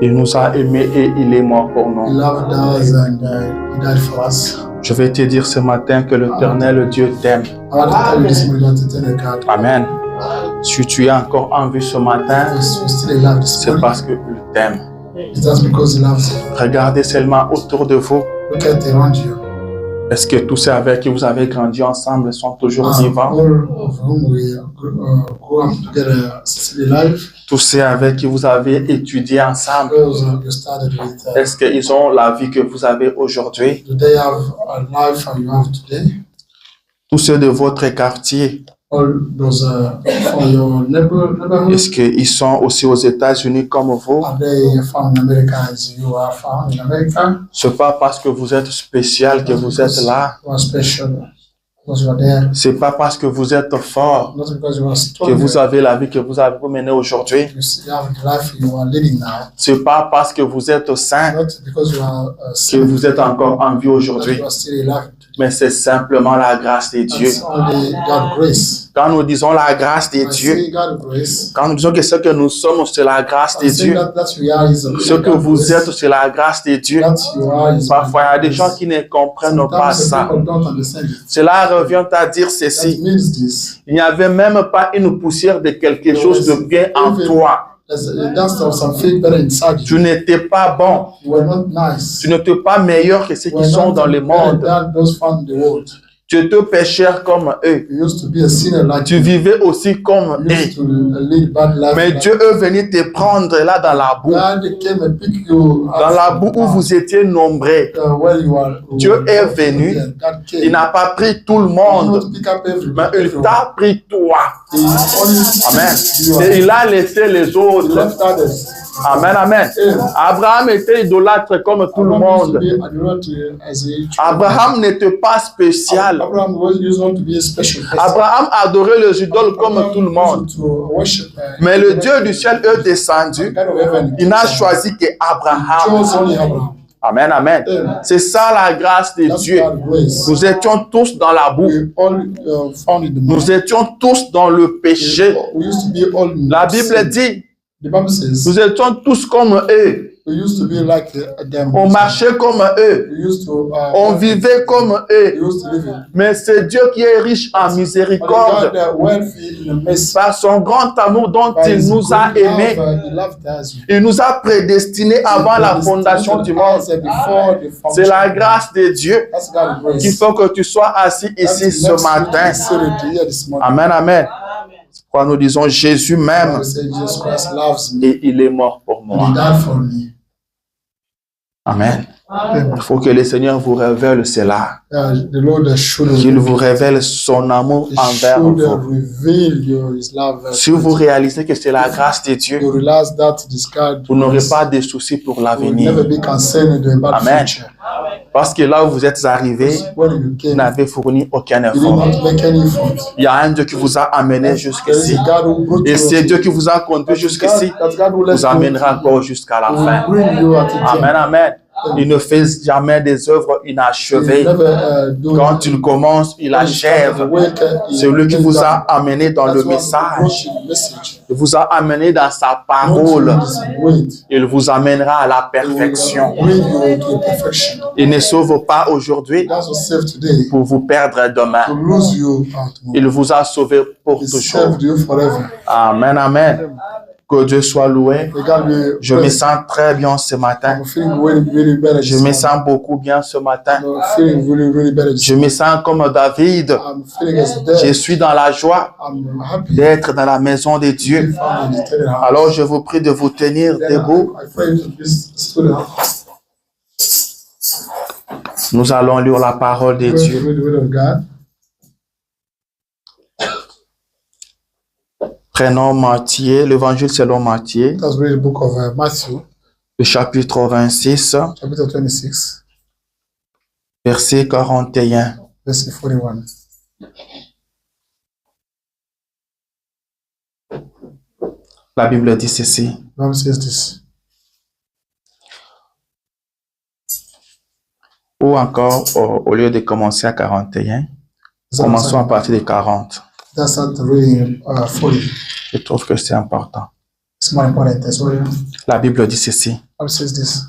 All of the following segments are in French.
Il nous a aimés et il est mort pour He nous. loved us and He died for us. Je vais te dire ce matin que l'Éternel Dieu t'aime. I want to tell you this morning that eternal God, Amen. Si tu es encore en vie ce matin, if you're still alive this c'est morning, parce qu'il t'aime. it's just because He loves you. Regardez seulement autour de vous. Look at around you. Est-ce que tous ceux avec qui vous avez grandi ensemble sont toujours vivants? All of whom we grew up together still alive. Tous ceux avec qui vous avez étudié ensemble, Those you started with, est-ce qu'ils ont la vie que vous avez aujourd'hui? do they have a life you have today? Tous ceux de votre quartier, All those from your neighborhood, est-ce qu'ils sont aussi aux États-Unis comme vous? are they found in America as you are found in America? C'est pas parce que vous êtes spécial que vous êtes là. You are special because you are there. C'est pas parce que vous êtes fort Not because you are que strong. vous avez la vie que vous avez menée aujourd'hui. You have the life you are leading now. C'est pas parce que vous êtes saint Not because you are que saved, vous êtes encore en vie that aujourd'hui. you are still alive. Mais c'est simplement la grâce de Dieu. That's only God's grace. Quand nous disons la grâce de I Dieu, say God's grace. quand nous disons que ce que nous sommes, c'est la grâce de I say Dieu. that we are is Ce que vous êtes, c'est la grâce de Dieu. that you are is Parfois, il y a des gens qui ne comprennent pas Sometimes ça. people don't understand it. Cela revient à dire That ceci. means this. Il n'y avait même pas une poussière de quelque chose de bien en toi. There's a dust of something better inside you. Tu n'étais pas bon. You were not nice. Tu n'étais pas meilleur que ceux You qui were sont not dans le better monde. than those found in the world. Tu étais pécheur comme eux. You used to be a sinner like Tu you. vivais aussi comme You used eux. to lead bad life. Mais like Dieu est venu te prendre là dans la boue. God came and picked you Dans la boue où vous étiez nombreux. where you are. Dieu est venu. God came. Il n'a pas pris tout le He monde, not pick up mais il t'a pris toi. He only Amen. you Et il a laissé les He autres. left others. Amen, amen. Abraham était idolâtre comme tout le monde. Abraham n'était pas spécial. Abraham used not to be a special person. Abraham adorait les idoles comme tout le monde. To worship, Mais le Dieu du ciel est descendu. God of heaven. Il n'a choisi que Abraham. Chose only Abraham. Amen, amen. C'est ça la grâce de That's Dieu. God's grace. Nous étions tous dans la boue. We all found in the Nous étions tous dans le péché. We used to be all in La sin. Bible dit, The Bible says nous étions tous comme eux. we used to be like them. On marchait comme eux. We used to On vivait comme we eux. used to live in. Mais c'est Dieu qui est riche en But miséricorde. God wealthy in the mess. Par son grand amour dont By il his nous a great love, aimés. He loved us. Il nous a prédestinés avant la fondation du monde. Before the foundation. C'est la grâce de Dieu That's God's grace. qui fait que tu sois assis ici ce matin. Amen, amen. Quand nous disons Jésus m'aime Jesus Christ loves me. et il est mort pour He moi. died for me. Amen. Il faut que le Seigneur vous révèle cela. The Lord should Qu'il vous révèle son amour envers vous. reveal his love. Si vous réalisez que c'est la grâce de Dieu, You realize that this God vous n'aurez pas de soucis pour will l'avenir. never be concerned about Amen. the future. Parce que là où vous êtes arrivés, When you vous came, n'avez fourni aucun you did effort. not make any effort. Il y a un Dieu qui vous a amené There is jusqu'ici. a God who brought Et you c'est to- Dieu qui vous a conduit jusqu'ici, that God will let vous amènera encore jusqu'à la will fin. bring you at the end. Amen, amen. Il ne fait jamais des œuvres He inachevées. never, do Quand il commence, il achève. C'est lui qui vous a amené dans le message. Il vous a amené dans sa parole. Il vous amènera à la perfection. Il ne sauve pas aujourd'hui pour vous perdre demain. Il vous a sauvé pour toujours. Amen, amen. Que Dieu soit loué. Je me sens très bien ce matin. Je me sens beaucoup bien ce matin. Je me sens comme David. Je suis dans la joie d'être dans la maison de Dieu. Alors je vous prie de vous tenir debout. Nous allons lire la parole de Dieu. Prenons Matthieu, l'évangile selon Matthieu, Let's read the book of Matthew, le chapitre 26, chapter 26, verset 41. verse 41. La Bible dit ceci. The Bible says this. Ou encore, au lieu de commencer à 41, commençons à partir de 40. Let's start reading 40. Je trouve que c'est important. It's more important as well. La Bible dit ceci. How says this?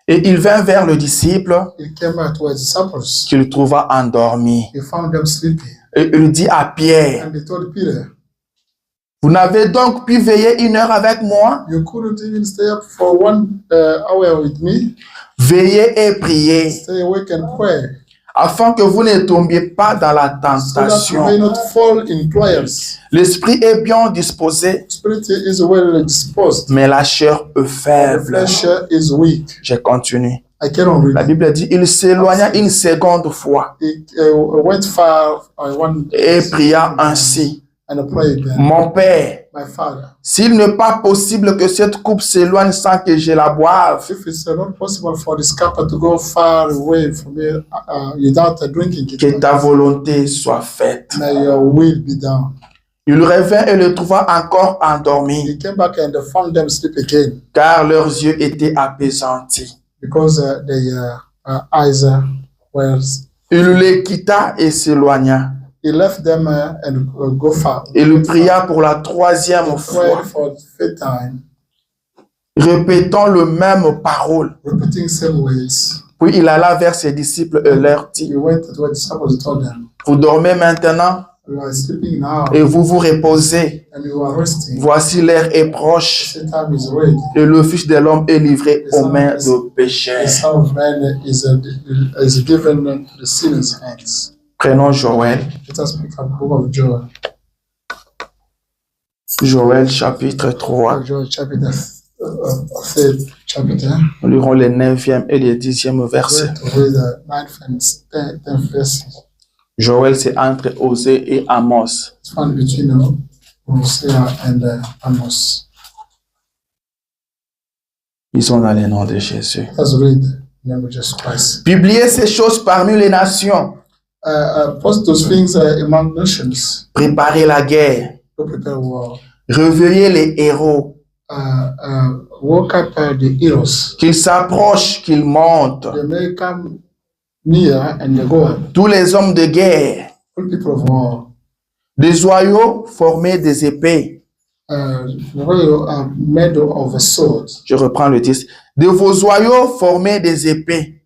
Et il vint vers le disciple He came out to his disciples. qu'il trouva endormi. He found them sleeping. Et il dit à Pierre, And he told Peter, vous n'avez donc pu veiller 1 heure avec moi? you couldn't even stay up for 1 hour with me. Veillez et priez, Stay awake and pray, afin que vous ne tombiez pas dans la so that you tentation. may not fall in trials. L'esprit est bien disposé, Spirit is well disposed. mais la chair est The faible. flesh is weak. Je continue. I cannot read. La Bible dit, il s'éloigna une seconde fois He went far one et pria ainsi. and prayed. Mon Père, My Father, s'il n'est pas possible que cette coupe s'éloigne sans que je la boive, if it's not possible for this cup to go far away from me without drinking que it, ta volonté soit faite. may your will be done. Il revint et le trouva encore endormi, He came back and found them sleep again car leurs yeux étaient apaisantis. because their eyes were. Il les quitta et s'éloigna. He left them and go far. Il pria pour la 3e Prayed fois, for the third time, répétant le même parole. repeating same words. Puis il alla vers ses disciples et leur dit, He went to the disciples and told them, vous dormez maintenant "You are sleeping now et vous vous reposez. and you are resting. Voici l'heure est proche The time is ready. et le Fils de l'homme est livré aux mains de The pécheurs. Son of Man is given to the sinners' hands." Prenons Joël. Let us pick up the book of Joel. Joël chapitre 3. Joel chapter 3rd chapter. Nous lirons les 9e et les 10e We're versets. to read the 9th and 10th verses. Joël, c'est entre Osée et Amos. It's found between Hosea and Amos. Lisons dans le nom de Jésus. Let's read the name of Jesus Christ. Publiez ces choses parmi les nations. Post those things among nations Préparez la guerre. to prepare war. Réveillez les héros. Woke up the heroes. Qu'ils s'approchent, qu'ils montent. They may come near and they go up. Tous les hommes de guerre. All people of war. Des oyaux formés des épées. The are made of a sword. Je reprends le 10. De vos oyaux formés des épées.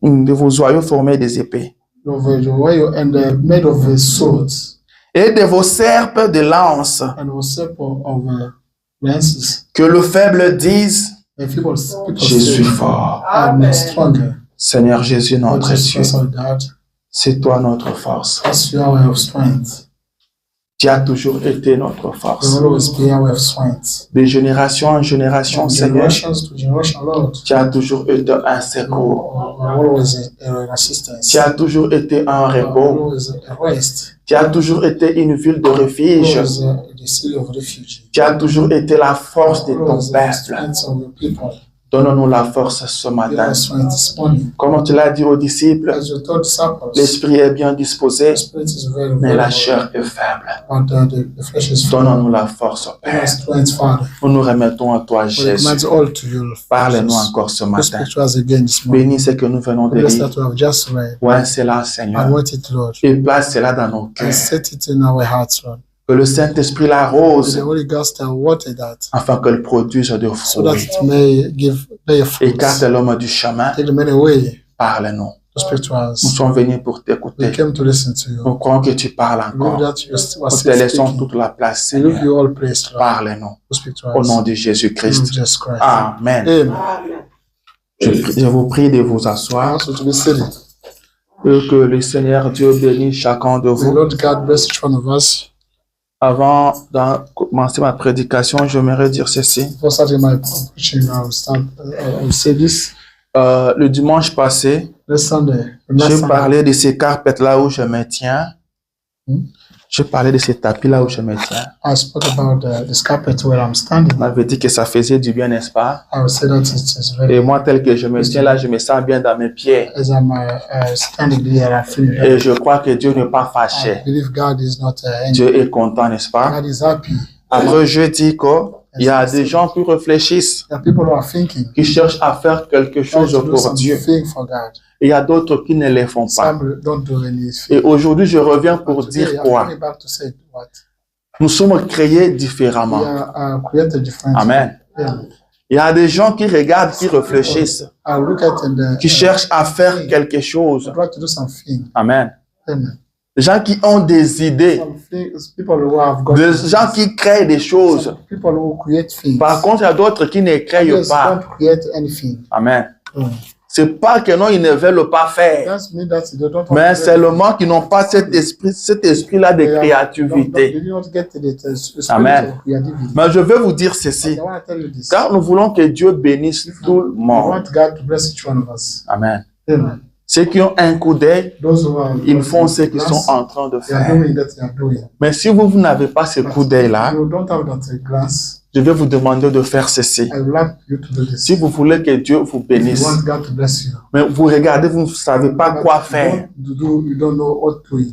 De vos oyaux formés des épées. Of a warrior and made of a swords Et de vos serpes de lance. and was simple of lances. Que le faible dise, And people je suis fort. I'm stronger. Seigneur Jésus, notre Dieu, Jesus, our God, c'est toi notre force. that's your way of strength. Tu as toujours été notre You force. will always be our way of strength. De génération en génération, From Seigneur, generations to generation, Lord, tu as toujours été un secours. you are always an assistance. Tu as toujours été un You are repos. always a rest. Tu as toujours été une ville de refuge. Always the city of refuge. Tu as toujours été la force de ton Always the peuple. strength of your people. Donne-nous la force ce Give matin. us strength this morning. Comme tu l'as dit aux disciples, As you told disciples, l'esprit est bien disposé, the spirit is very, mais very la well. chair est faible. But the flesh is full. Donne-nous la force, Give Père. us strength, Father. Nous nous remettons à toi, We Jésus. recommend all to you. Parle-nous encore ce You matin. speak to us again this morning. Bénis ce que nous venons de Bless lire. that we have just read. Ouais, c'est là, Seigneur. And what it, Lord. Et place cela dans nos And cœurs. set it in our hearts, Lord. Que le Saint-Esprit The l'arrose Holy Ghost water that afin qu'elle produise de so that fruits. it may bear fruits. Écarte l'homme du chemin. Take the man away Parle-nous. to speak to Nous us. sommes venus pour We t'écouter. came to listen to you. Nous croyons que tu parles We believe encore. that you are Nous te still laissons speaking. toute la place, We give Seigneur. you all praise, Lord. Parle-nous. To speak to Au us. nom de In Jésus-Christ. Jesus Christ. Amen. Amen. Je vous prie de vous I asseoir. also to be seated. Et que le Seigneur Dieu bénisse chacun de The vous. Lord God bless each one of us. Avant de commencer ma prédication, j'aimerais dire ceci. Before starting my preaching, I will say this. Le dimanche passé, This Sunday, last j'ai Sunday, parlé de ces carpettes-là où je me tiens. Je parlais de ces tapis-là où je me tiens. I spoke about this carpet where I'm standing. On m'avait dit que ça faisait du bien, n'est-ce pas? I would say that it's very. Et moi, tel que je me tiens là, je me sens bien dans mes pieds. As I'm standing there, I feel. Et je crois que Dieu n'est pas I fâché. believe God is not angry. Dieu est content, n'est-ce pas? God is happy. Après, je dis qu'il y a des gens qui réfléchissent, There are people who are thinking, qui cherchent à faire quelque trying chose to do pour Dieu. something for God. Et il y a d'autres qui ne le font pas. Some don't do anything. Et aujourd'hui, je reviens pour Today, dire I'm quoi? coming back to say what? Nous sommes créés We différemment. are created differently. Amen. Amen. Il y a des gens qui regardent, qui réfléchissent, I look at and qui cherchent à faire quelque chose. try to do something. Amen. Amen. Des gens qui ont des idées, Some things, people who have got des gens qui créent des choses. some people who create things. Par contre, il y a d'autres qui ne créent Others pas. don't create anything. Amen. Mm. C'est pas que non, ils ne veulent pas faire, That's mean that they don't mais want to seulement qu'ils n'ont pas cet esprit-là de they créativité. do not get the spirit Amen. of creativity. Mais je veux vous dire ceci, I want to tell you this. car nous voulons que Dieu bénisse tout le We monde. want God to bless each one of us. Amen. Amen. Ceux qui ont un coup d'œil, Those who are ils font ce qu'ils sont en train de they are faire. doing that they are doing. Mais si vous n'avez pas ce coup d'œil-là, You don't have that glance. je vais vous demander de faire ceci. I would like you to do this. Si vous voulez que Dieu vous If you bénisse, want God to bless you. mais vous regardez, vous ne savez pas quoi faire, You don't know what to do.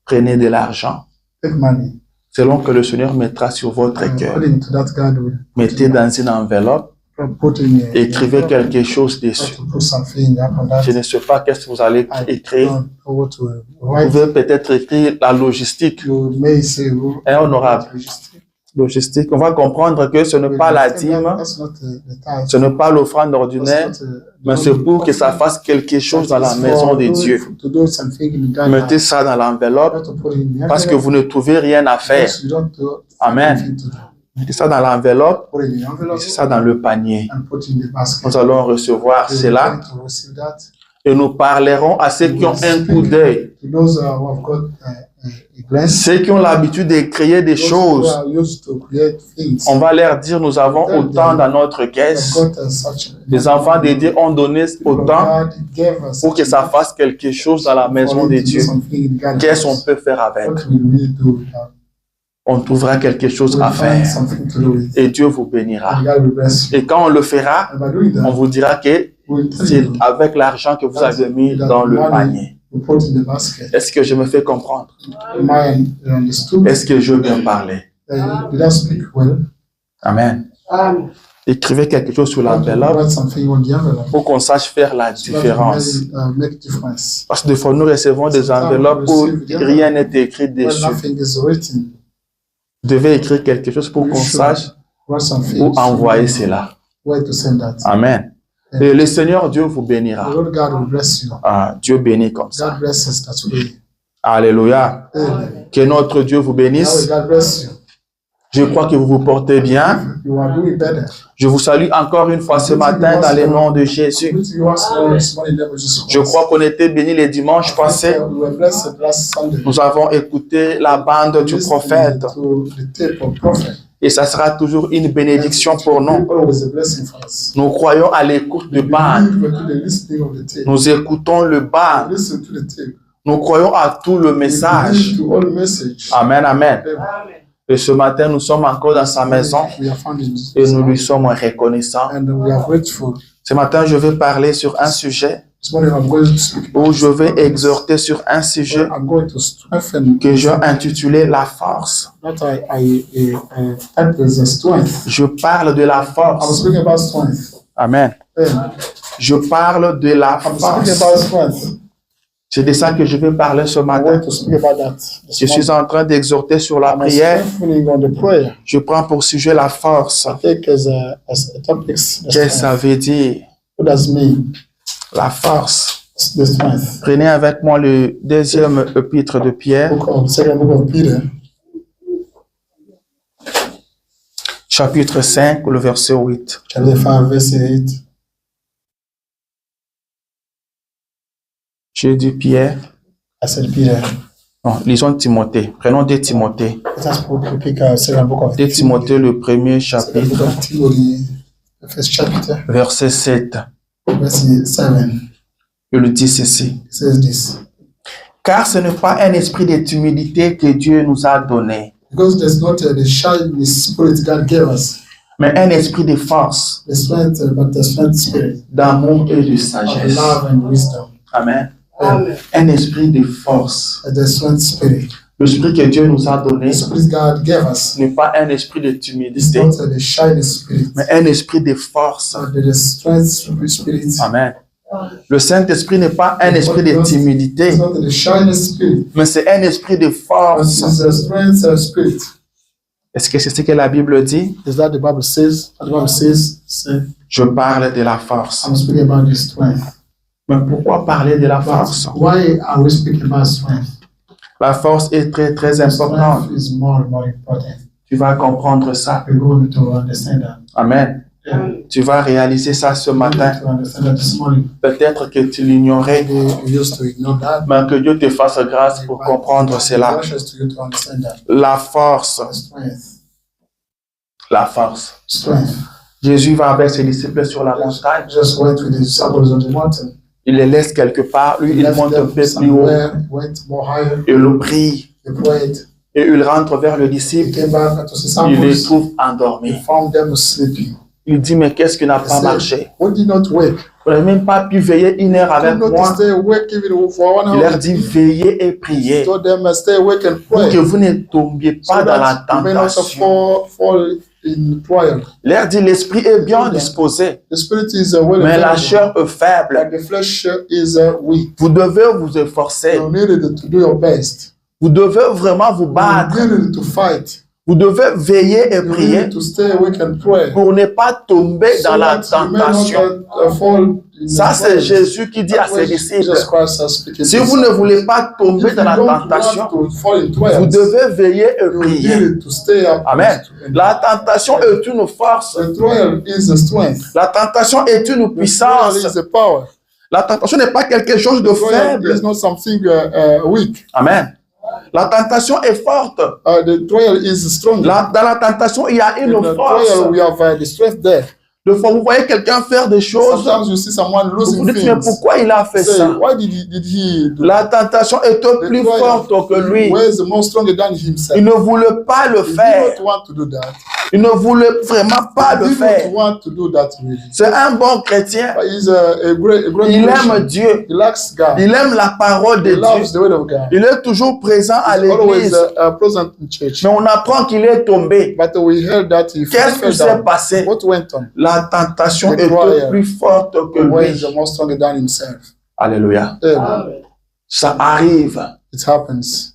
prenez de l'argent. Take money. Selon que le Seigneur mettra sur votre cœur. According to that, God will Mettez dans une enveloppe, put in a, écrivez quelque chose dessus. to put something up on that. Je ne sais pas qu'est-ce que vous allez I écrire. don't know what to Vous write. pouvez peut-être écrire la logistique. You may say, Et on aura logistique. On va comprendre que ce n'est pas la dîme, That's not the tithe. ce n'est pas l'offrande ordinaire, That's not, mais c'est pour que ça fasse quelque chose dans la maison de Dieu. To do something in God's Mettez ça dans l'enveloppe to put in the parce que vous ne trouvez rien à faire. you don't do Amen. anything to do. Mettez ça dans l'enveloppe, Put it in the envelope mettez ça dans le panier. and put it in the basket. Nous allons recevoir You cela going to receive that. et nous parlerons à ceux qui ont un coup d'œil, To those who have got a glance, ceux qui ont l'habitude de créer des those who choses. are used to create things. On va leur dire, nous avons autant dans notre Have caisse. got such Les enfants de Dieu ont donné autant God gave us pour que ça fasse quelque chose dans la maison de Dieu. Qu'est-ce qu'on peut faire avec? What will we do with that? On trouvera quelque chose à We'll find faire something to do with. et Dieu vous bénira. And God will bless you. Et quand on le fera, And by doing on that, vous dira que we'll tell c'est you avec l'argent que vous avez mis dans le panier. we put in the basket. Est-ce que je me fais comprendre? Am I understood? Est-ce que je veux bien parler? Did I speak well? Amen. Écrivez quelque chose sur l'enveloppe Write something on the envelope. pour qu'on sache faire la So that différence. it may, make difference. Parce que des fois, nous recevons des enveloppes où rien n'est écrit When dessus. nothing is written, Vous devez écrire quelque chose pour qu'on sache write something. où envoyer cela. Where to send that. Amen. Et le Seigneur Dieu vous The bénira. Lord God will bless you. Ah, Dieu bénit comme ça. God bless us that way. Alléluia. Amen. Que notre Dieu vous bénisse. God bless you. Je crois que vous vous portez bien. You are doing better. Je vous salue encore une fois ce matin dans le nom de Jésus. Je crois qu'on était bénis les dimanches passés. We were blessed last Sunday. Nous avons écouté la bande du prophète. To the tape of prophet. Et ça sera toujours une bénédiction pour nous. Always a blessing for us. Nous croyons à l'écoute de bande. We do the listening of the tape. Nous écoutons le bande. Listen to the tape. Nous croyons à tout le message. Listen to all message. Amen, amen. Amen. Et ce matin, nous sommes encore dans sa maison We are found in et nous lui sommes reconnaissants. and we are grateful. Ce matin, je vais parler sur un sujet This morning I'm going to speak. où je vais exhorter sur un sujet I'm going to strengthen que j'ai intitulé la force. that that is a strength. Je parle de la I'm force. speaking about strength. Amen. Amen. Je parle de la I'm speaking force. about strength. C'est de ça que je vais parler ce I matin. want to speak about that. Je suis en train d'exhorter sur la I'm prière. strengthening on the prayer. Je prends pour sujet la force. I take as a topic. Qu'est-ce que ça veut dire? What does it mean? La force. The strength. Prenez avec moi le deuxième épître de Pierre, Second book of Peter, chapitre 5, le verset 8. chapter 5, verse 8. J'ai dit Pierre. I said Peter. Non, lisons Timothée. Prenons 2 Timothée. Let us pick second book of 2 Timothée, le premier Second book chapitre, of Timothy, the first chapter, verset 7. verse 7. Il dit ceci. It says this. Car ce n'est pas un esprit de timidité que Dieu nous a donné, Because there's not the shyness spirit God gave us, mais un esprit de force, the strength, but the strength spirit d'amour et de of sagesse. love and wisdom. Amen. Amen. Un esprit de force. The strength spirit. L'esprit que Dieu nous a donné The spirit God gave us n'est pas un esprit de is timidité, not the shyness spirit, mais un esprit de force. but the strength spirit. Amen. Le Saint-Esprit n'est pas un esprit de timidité, It's not the shyness spirit, mais c'est un esprit de but force. it's the strength spirit. Est-ce que c'est ce que la Bible dit? Is that the Bible says? The Bible says, say, Je parle de la force. I'm speaking about the strength. Mais pourquoi parler de la force? Why are we speaking about strength? La force est très, très importante. Strength is more and more important. Tu vas comprendre ça. We're going to understand that. Amen. Yeah. Tu vas réaliser ça ce matin. To understand that this morning. Peut-être que tu l'ignorais, We used to ignore that. mais que Dieu te fasse grâce pour comprendre cela. Precious to you to understand that. La force. Strength. La force. Strength. Jésus va avec ses disciples sur la montagne. Just went with the disciples on the mountain. Il les laisse quelque part. Lui, il Left monte un them peu plus haut. somewhere, went more higher. Il le prie. They prayed. Et il rentre vers le He disciple. came back to his Il les disciples. trouve He endormis. found them sleeping. Il dit, mais qu'est-ce qui n'a He pas said, marché? "Why did not wake? Vous n'avez même pas pu veiller 1 heure avec Could not moi. stay awake even for 1 Il hour?" leur dit, veillez et He priez told them, "Stay awake and pour pray, que vous ne tombiez so pas dans la that you may not tentation. fall in trial." Il leur dit, l'esprit est bien disposé, The spirit is well mais la available, chair est but faible. the flesh is weak. Vous devez vous efforcer. You needed to do your best. Vous devez vraiment vous battre. You needed to fight. Vous devez veiller et You prier needed to stay awake and pray. pour ne pas tomber So dans la that you may not, tentation. fall in Ça, c'est trial. Jésus qui dit à That's ses what disciples, Jesus Christ has speaking si to vous ne disciples. voulez pas tomber If dans you la don't tentation, want to fall in trials, vous devez veiller et you prier. need to stay up. Amen. La tentation est une force. The trial is a strength. La tentation est une The trial puissance. is a power. La tentation n'est pas quelque chose de The trial faible. is not something weak. Amen. La tentation est forte. The trial is strong. Dans la tentation, il y a une In the force. trial, we have the strength there. Des fois, vous voyez quelqu'un faire des choses. Sometimes you see someone Vous losing vous dites, mais things. pourquoi il a fait Say, ça? why did he do La tentation est The plus trial forte que lui. was more stronger than himself. Il ne voulait pas le He did faire. not want to do that. Il ne voulait vraiment pas He le did faire. not want to do that really. C'est un bon chrétien. But he's a great Il Christian. aime Dieu. He likes God. Il aime la parole de He loves Dieu. the word of God. Il est toujours présent à He's always l'église. present in church. Mais on apprend qu'il est tombé. But we heard that he Qu'est-ce qui fell s'est down. passé? What went on? La tentation The était trial plus forte que was lui. more stronger than himself. Alléluia. Amen. Ça arrive. It happens.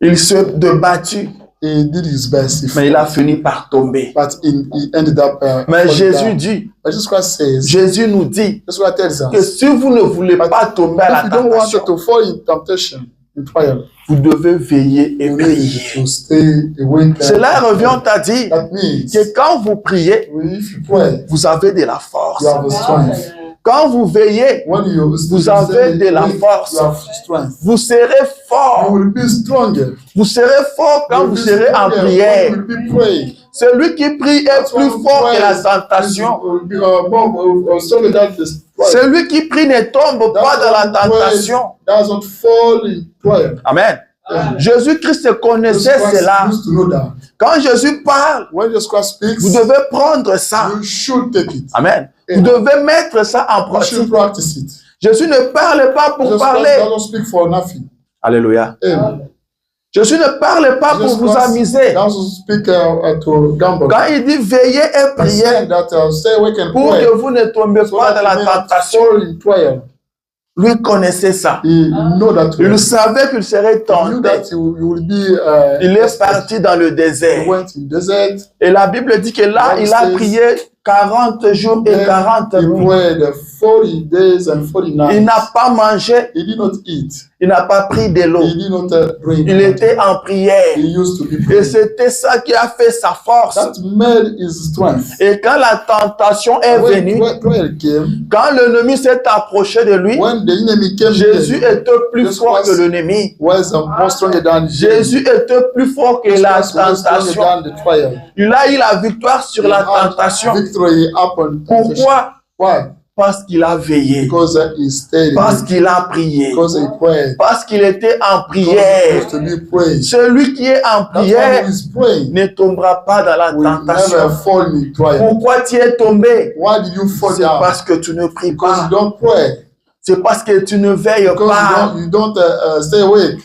Il se débattu, He did his best, mais il a fini par tomber. but he ended up. Mais falling Jésus down. dit, But Jesus Christ says, Jésus nous dit this is what tells que us. si vous ne voulez pas tomber à If la you don't want tentation, to fall in temptation, in trial, vous devez veiller et you need prier. to stay awake. Cela revient à dire That means que quand vous priez, if you pray, vous avez de la force. you have a strength. Quand vous veillez, When you vous avez de la awake, force. you have strength. Vous serez You fort. will be stronger. Vous serez fort quand You vous will be serez en stronger prière. when you will be praying. Celui qui prie est That's plus why fort que la prayer tentation. will be, more stronger than this trial. Celui qui prie ne tombe pas dans la tentation. Doesn't fall in trial. Amen. Amen. Jésus-Christ Jesus connaissait Christ cela. used to know that. Quand Jésus parle, When Jesus Christ speaks, vous devez prendre ça. you should take it. Amen. Vous Amen. devez mettre ça en You should pratique. practice it. Jésus ne parle pas pour Jesus Christ parler. doesn't speak for nothing. Alléluia. Amen. Jésus ne parle pas pour Jesus vous Christ amuser. doesn't speak to gamble. Quand il dit veillez et He priez said that stay awake and pour pray que vous ne tombiez so pas that dans you la may not tentation, fall in trial. lui connaissait ça. He know that Il savait qu'il serait he knew tenté. that you will be. Il est parti dans le He désert. went in desert. Et la Bible dit que là, il a prié 40 jours et Then 40 he nuits. prayed 40 days and 40 Il nights. n'a pas mangé, He did not eat. il n'a pas pris de l'eau. He did not drink. Il était en prière. He used to be Et praying. c'était ça qui a fait sa force. That made his strength. Et quand la tentation est venue, When trial came, quand l'ennemi s'est approché de lui, when the enemy came, Jésus there, était plus Jesus fort que Christ l'ennemi. was more stronger than Jésus était plus fort que Jesus la Christ was stronger tentation. than the trial. Il a eu la victoire sur He la had tentation. victory upon temptation. Pourquoi? Why? Parce qu'il a veillé. Because he stayed. Parce qu'il a prié. Because he prayed. Parce qu'il était en Because he prière. used to be praying. Celui qui est en That's why prière he is praying. ne tombera pas dans la Will tentation. never fall in trial. Pourquoi tu es tombé? Why did you fall C'est down? parce que tu ne pries Because pas. you don't pray. C'est parce que tu ne veilles Because pas. you don't stay awake.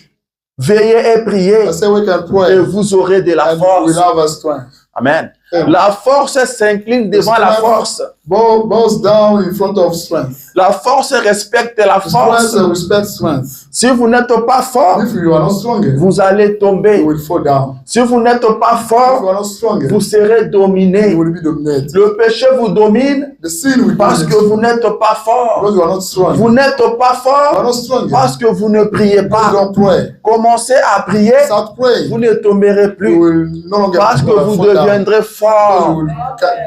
Veillez et priez Stay awake and et pray. vous aurez de la And you will force. have a strength. Amen. La force s'incline devant la force. Bows down in front of strength. La force respecte la force. Strength respects strength. Si vous n'êtes pas fort, If you are not stronger, vous allez tomber. you will fall down. Si vous n'êtes pas If you fort, are not stronger, vous serez dominé. you will be dominated. Le péché vous domine The sin will parce que vous n'êtes pas fort. because you are not strong. Vous n'êtes pas You are fort not stronger. parce que vous ne priez You pas. don't pray. Commencez à prier, Start praying. vous ne tomberez You plus will no longer parce que vous fall down. deviendrez You fort. will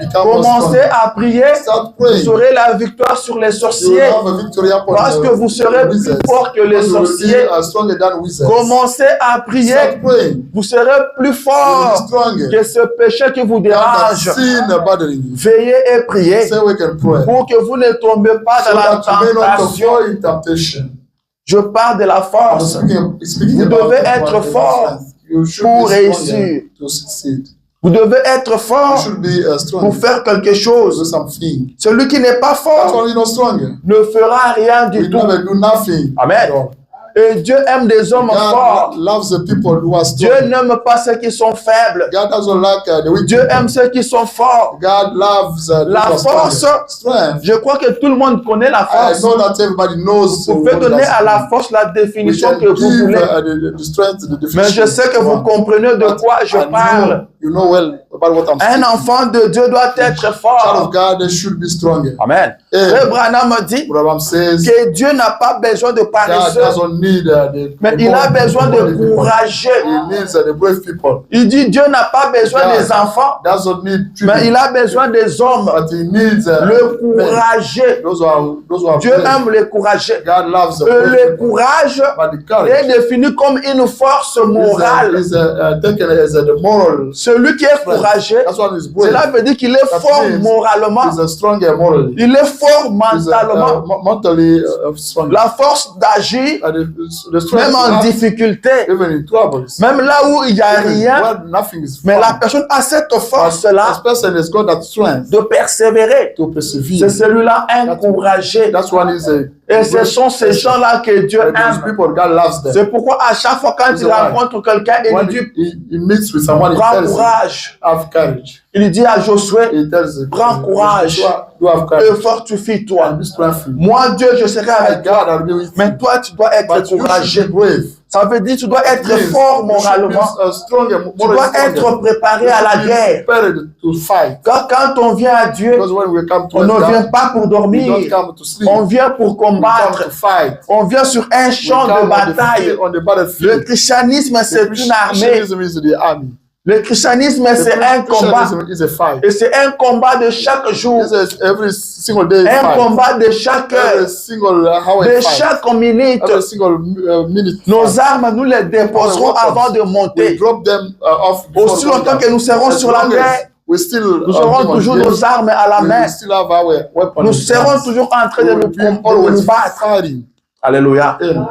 become more Commencez strong. à prier, Start vous praying. aurez la victoire sur les You will sorciers have a victory upon parce que vous serez plus wizards. fort que les You will sorciers. be stronger than wizards. Commencez à prier, Start praying. vous serez plus You will fort be stronger. que ce péché qui vous Than that dérange. sin bothering you. Veillez et priez Say we can pray. pour que vous ne tombez pas So dans la that you may not tentation. fall in temptation. Je parle de la I'm force speaking Vous about devez the être strength. fort You should pour be réussir. stronger to succeed. Vous devez être You fort should be pour strong faire quelque to do chose. something. Celui qui n'est pas That's fort why you're not stronger. ne fera rien du We tout. never do nothing. Amen. at all. Et Dieu aime des hommes God forts. loves the people who are Dieu strong. n'aime pas ceux qui sont faibles. God doesn't like the weak Dieu people. aime ceux qui sont forts. God loves La those who are force, strong. Strength. je crois que tout le monde connaît la I force. know that everybody knows. Vous pouvez what donner that's- à la force la We définition can que vous give voulez. the strength, the Mais je definition. sais que vous comprenez de quoi je parle. You know well about what I'm Un saying. enfant de Dieu doit être Child fort. of God, they should be stronger. Amen. Frère Branham dit Abraham says que Dieu n'a pas besoin de God paresseux, doesn't need mais il a besoin de people. courageux. He needs the brave people. Il dit Dieu n'a pas besoin God des enfants, doesn't need mais il children, a besoin des hommes. but he needs Le men. courageux. Those who are Dieu brave. aime les courageux. God loves the Et brave le people. courage But the courage est défini comme une force morale. is taken as the moral. Celui qui est courageux, That's why he's brave. cela veut dire qu'il est That fort means moralement. He's a stronger morally. Il est fort He's mentalement. mentally strong. La force d'agir, The strength même to en act difficulté, even in troubles. même là où il n'y a Even rien, where nothing is mais la found. personne a cette This force-là person has got that strength de persévérer. to C'est persevere. celui-là encouragé. That's why he's a. Et ce sont ces gens-là que Dieu Those aime. people, God loves them. C'est pourquoi à chaque fois quand il rencontre quelqu'un, il When lui dit, he meets with someone, he prends tells him, courage. have courage. Il dit à Josué, He tells him, Prends courage. Do have et courage. fortifie-toi. And be strengthened. Moi, Dieu, je serai avec toi. God, I'll be with you. Mais toi, tu dois être But you should courageux. be brave. Ça veut dire que tu dois être Yes, fort you should moralement. be, stronger, Tu dois être préparé à la guerre. prepared to fight. Quand on vient à Dieu, Because when we come to on ne God, vient pas pour we dormir. don't come to sleep. On vient pour We come combattre. to fight. On vient sur un We champ come de on the bataille. field- on the Le battlefield. christianisme, c'est une armée. Christianism is the army. Le christianisme, c'est un combat. Christianism is a fight. Et c'est un combat de chaque jour. It's every single day Un fight. combat de chaque Every heure. single hour De fight. chaque minute. Every single minute. Nos fight. armes, nous les déposerons avant de We monter. drop them off. before Aussi going longtemps down. que nous serons As sur la long as mer, we still nous aurons toujours nos armes à la we main. will still have our weapons. Nous serons toujours en train de We will be always nous battre. fighting. Alléluia. And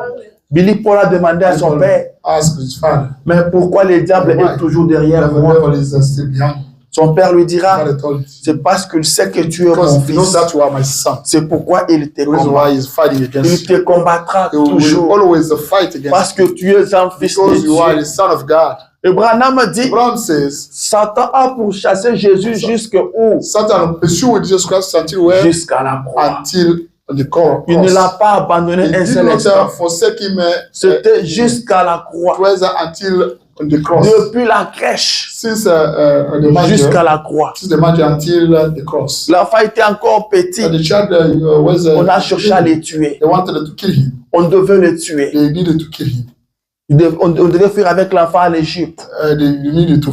Billy Paul a demandé à son père, ask his father. mais pourquoi le diable Why? est toujours derrière The moi? devil is still behind. Son père lui dira, Father told him. c'est parce qu'il sait que tu es Because mon he knows fils. that you are my son. C'est pourquoi il te The reason combat. why he's fighting against Il you. te combattra He will toujours always fight against parce que you. tu es un fils de Because you are Dieu. the son of God. Et Branham dit, Abraham says, Satan a pourchassé Jésus jusqu'où? Satan pursued Jesus Christ until where? Jusqu'à la croix. Until the cross. Il ne l'a pas abandonné He un did seul not instant. forsake him. C'était jusqu'à la croix. It was until the cross. Depuis la crèche Since the jusqu'à manger, la croix. since the manger until the cross. L'enfant était encore petit. And the child was. On a cherché à les tuer. They wanted to kill him. On devait le tuer. They needed to kill him. On devait fuir avec l'enfant à l'Égypte. They needed to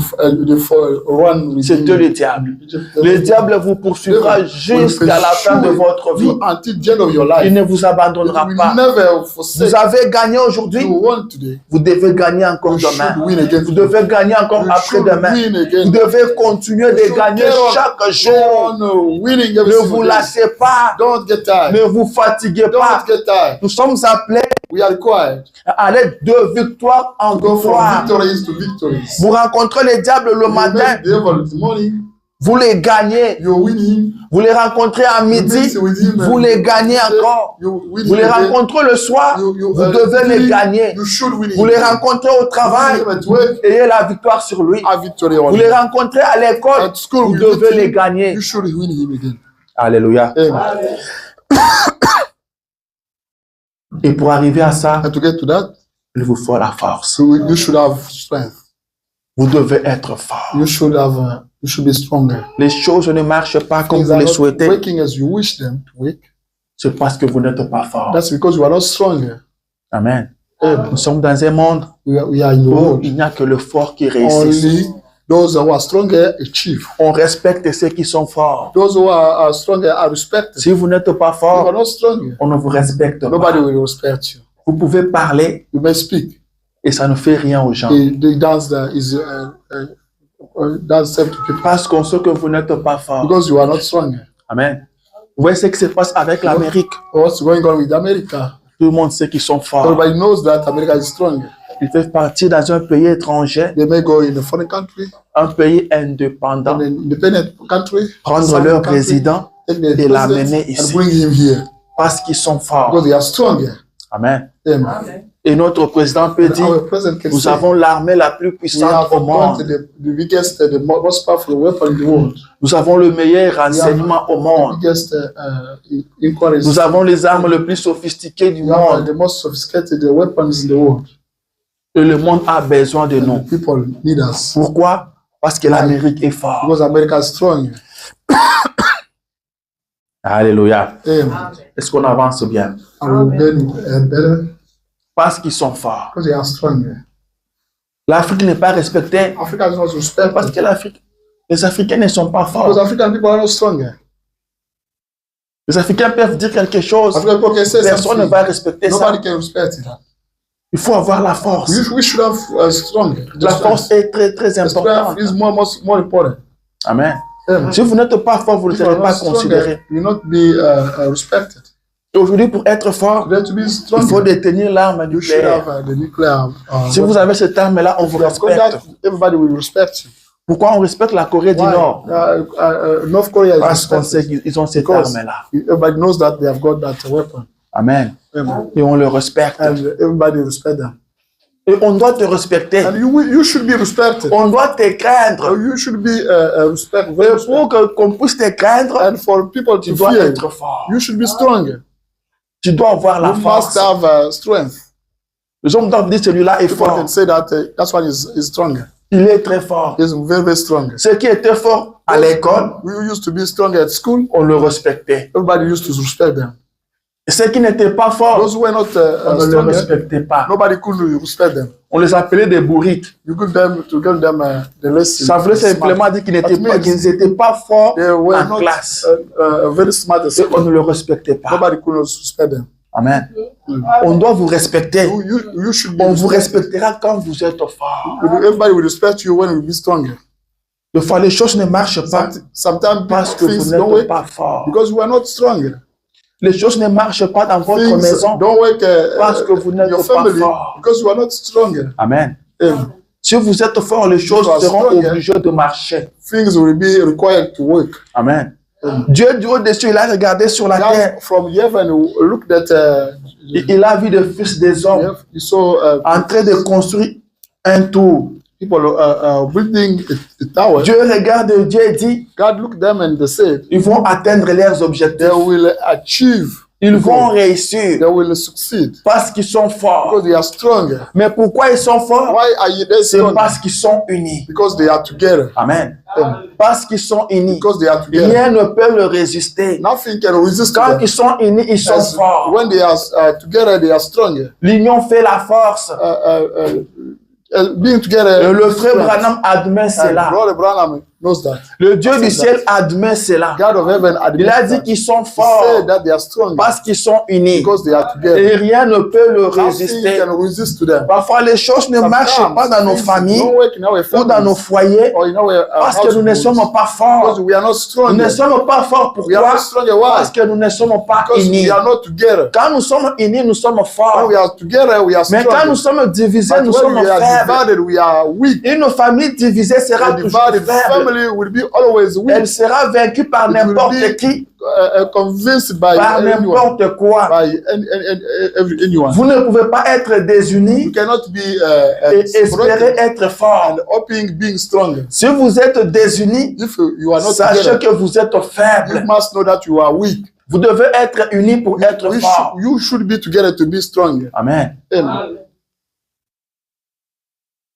run with C'était him. le diable. Le diable vous poursuivra jusqu'à la fin de votre vie. Until the end of your Il life. ne vous abandonnera You will pas. never forsake. Vous avez gagné aujourd'hui. You won today. Vous devez gagner encore You should demain. win again. Vous devez gagner encore You après-demain. should win Vous again. devez continuer de gagner chaque jour. Winning every Ne vous single day. lâchez pas. Don't get tired. Ne vous fatiguez pas. Don't get tired. Nous sommes appelés We are required à aller de victoire en to go from victoire. victories to victories. Vous rencontrez le diable le You matin. meet the devil in the morning. vous les gagnez. You win him. Vous les rencontrez à midi, meet with him, vous les gagnez encore. You win Vous him les again. rencontrez le soir, You vous devez les gagner. You should win Vous him. les rencontrez au travail, You win him at work, ayez la victoire sur lui. have victory on Vous les him. rencontrez à l'école, At school, vous you devez meet les him, gagner. You should win him again. Alléluia. Amen. Et pour arriver à ça, And to get to that, il vous faut la force. so you should have strength. Vous devez être fort. You should be stronger. Les choses ne marchent pas comme Things vous are les not souhaitez. working as you wish them to work. C'est parce que vous n'êtes pas fort. That's because you are not stronger. Amen. Amen. Nous sommes dans un monde We are in the où world. il n'y a que le fort qui réussit. Only those who are stronger achieve. On respecte ceux qui sont forts. Those who are stronger are respected. Si vous n'êtes pas If you are fort, not stronger, on ne vous respecte nobody pas. will respect you. Vous pouvez parler You may speak. et ça ne fait rien aux gens. The dance that is dance self to people Parce qu'on sait que vous n'êtes pas fort. because you are not stronger. Amen. Vous voyez ce qui se passe avec l'Amérique. What's going on with America? Tout le monde sait qu'ils sont forts. Everybody knows that America is strong. Ils peuvent partir dans un pays étranger, They may go in a foreign country, un pays indépendant, an independent country, prendre sovereign leur country, président take their et president l'amener and ici. bring him here Parce qu'ils sont forts. because they are stronger. Amen. Amen. Et notre président peut dire, Our president can nous say, avons l'armée la plus we puissante have au monde. the biggest, the most powerful weapon in the world. Nous avons le meilleur renseignement au The monde. biggest inquiries. Nous avons les armes les plus sophistiquées du We have monde. the most sophisticated weapons in the world. Et le monde a besoin de nous. The people need us Pourquoi? Parce que l'Amérique est forte. because America is strong. Alléluia. Amen. Est-ce qu'on avance bien? And we will get better Parce qu'ils sont forts. because they are stronger. L'Afrique n'est pas respectée Africa is not parce respected que les Africains ne sont pas because forts. African people are not stronger. Les Africains peuvent dire quelque chose, African people can say personne ne something. va respecter ça. Nobody can respect it. Il faut avoir la force. We should have strong. La force est très, très The importante. strength is more important. Amen. Amen. Si vous n'êtes pas fort, vous ne If you are serez pas not stronger, considéré. you will not be respected. Aujourd'hui, pour être fort, You have to be il strong. faut détenir l'arme You should nucléaire. have the nuclear. Si vous avez cette arme-là, on If vous you have got that, respecte. everybody will respect you. Pourquoi on respecte la Corée du Why? Nord? North Korea is Parce qu'on sait respected. qu'ils ont cette Because arme-là. everybody knows that they have got that weapon. Amen. Amen. Et on le respecte. And everybody respect them. Et on doit te respecter. And you should be respected. On doit te craindre. You should be respected. Et pour qu'on puisse te craindre, And for people tu to dois fear, être fort. you should be strong. Tu dois avoir la You force. must have strength. Les hommes doivent dire celui-là est People fort. can say that that's why is stronger. Il est très fort. He's very, very strong. Ceux qui étaient forts à l'école, We used to be strong at school. on le respectait. Everybody used to respect them. Et ceux qui n'étaient pas forts, Those who were not on ne les strong, respectait pas. nobody could respect them. On les appelait des bourriques. You could give them the lesson. Ça voulait simplement dire qu'ils n'étaient pas forts They were en not classe. very smart at Et on school. ne le respectait pas. Nobody could respect them. Amen. On doit vous respecter. You should be On vous respected. respectera quand vous êtes fort. Everybody will respect you when you be stronger. Des fois, les choses ne marchent pas Sometimes parce que things vous don't n'êtes work pas fort. because you are not strong. Les choses ne marchent pas dans votre Things maison don't work parce que vous n'êtes your pas family fort. because you are not stronger. Amen. Amen. Si vous êtes fort, les choses you are seront stronger, obligées de marcher. Things will be required to work. Amen. Dieu du haut-dessus, il a regardé sur la terre. God from heaven looked at Il a vu des fils des hommes you saw en train de construire un tour. people building a tower. Dieu regarde Dieu et dit, God looked them and they said ils vont atteindre leurs objectifs. they will achieve. Ils vont réussir They will succeed parce qu'ils sont forts. because they are strong. Mais pourquoi ils sont forts? Why are you there C'est strong? parce qu'ils sont unis. Because they are together. Amen. Amen. Parce qu'ils sont unis. Because they are together. Rien ne peut le résister. Nothing can resist Quand them. ils sont unis, ils sont As forts. when they are together, they are stronger. L'union fait la force. Being together. Et le frère strength. Branham admet And cela. Brother Branham knows that. Le Dieu du ciel admet cela. God of heaven Il a admits dit that. qu'ils sont He forts said that they are strong parce qu'ils sont unis. because they are together. Et rien ne peut le Nothing résister. can resist to them. Parfois, les choses ne marchent pas dans nos things familles don't work in our ou dans nos families foyers or in our parce que nous ne households sommes pas because forts. we are not Nous strong. ne sommes pas forts. We are Pourquoi? not strong. Why? Parce que nous ne sommes pas Because unis. we are not together. Quand nous sommes unis, nous sommes When forts. we are together, we are Mais strong. quand nous sommes divisés, But nous when sommes we are faibles. divided, we are weak. Une famille divisée sera A toujours divided faible. family family will be always weak. Elle sera vaincue par It will n'importe be, qui, convinced by par anyone, n'importe quoi. by anyone. Vous ne pouvez pas être You désunis cannot be et espérer être and fort. hoping being strong. Si vous êtes désunis, If you are not sachez together, que vous êtes you faible. must know that you are weak. Vous devez être unis pour être fort. You should be together to be strong. Amen. Amen.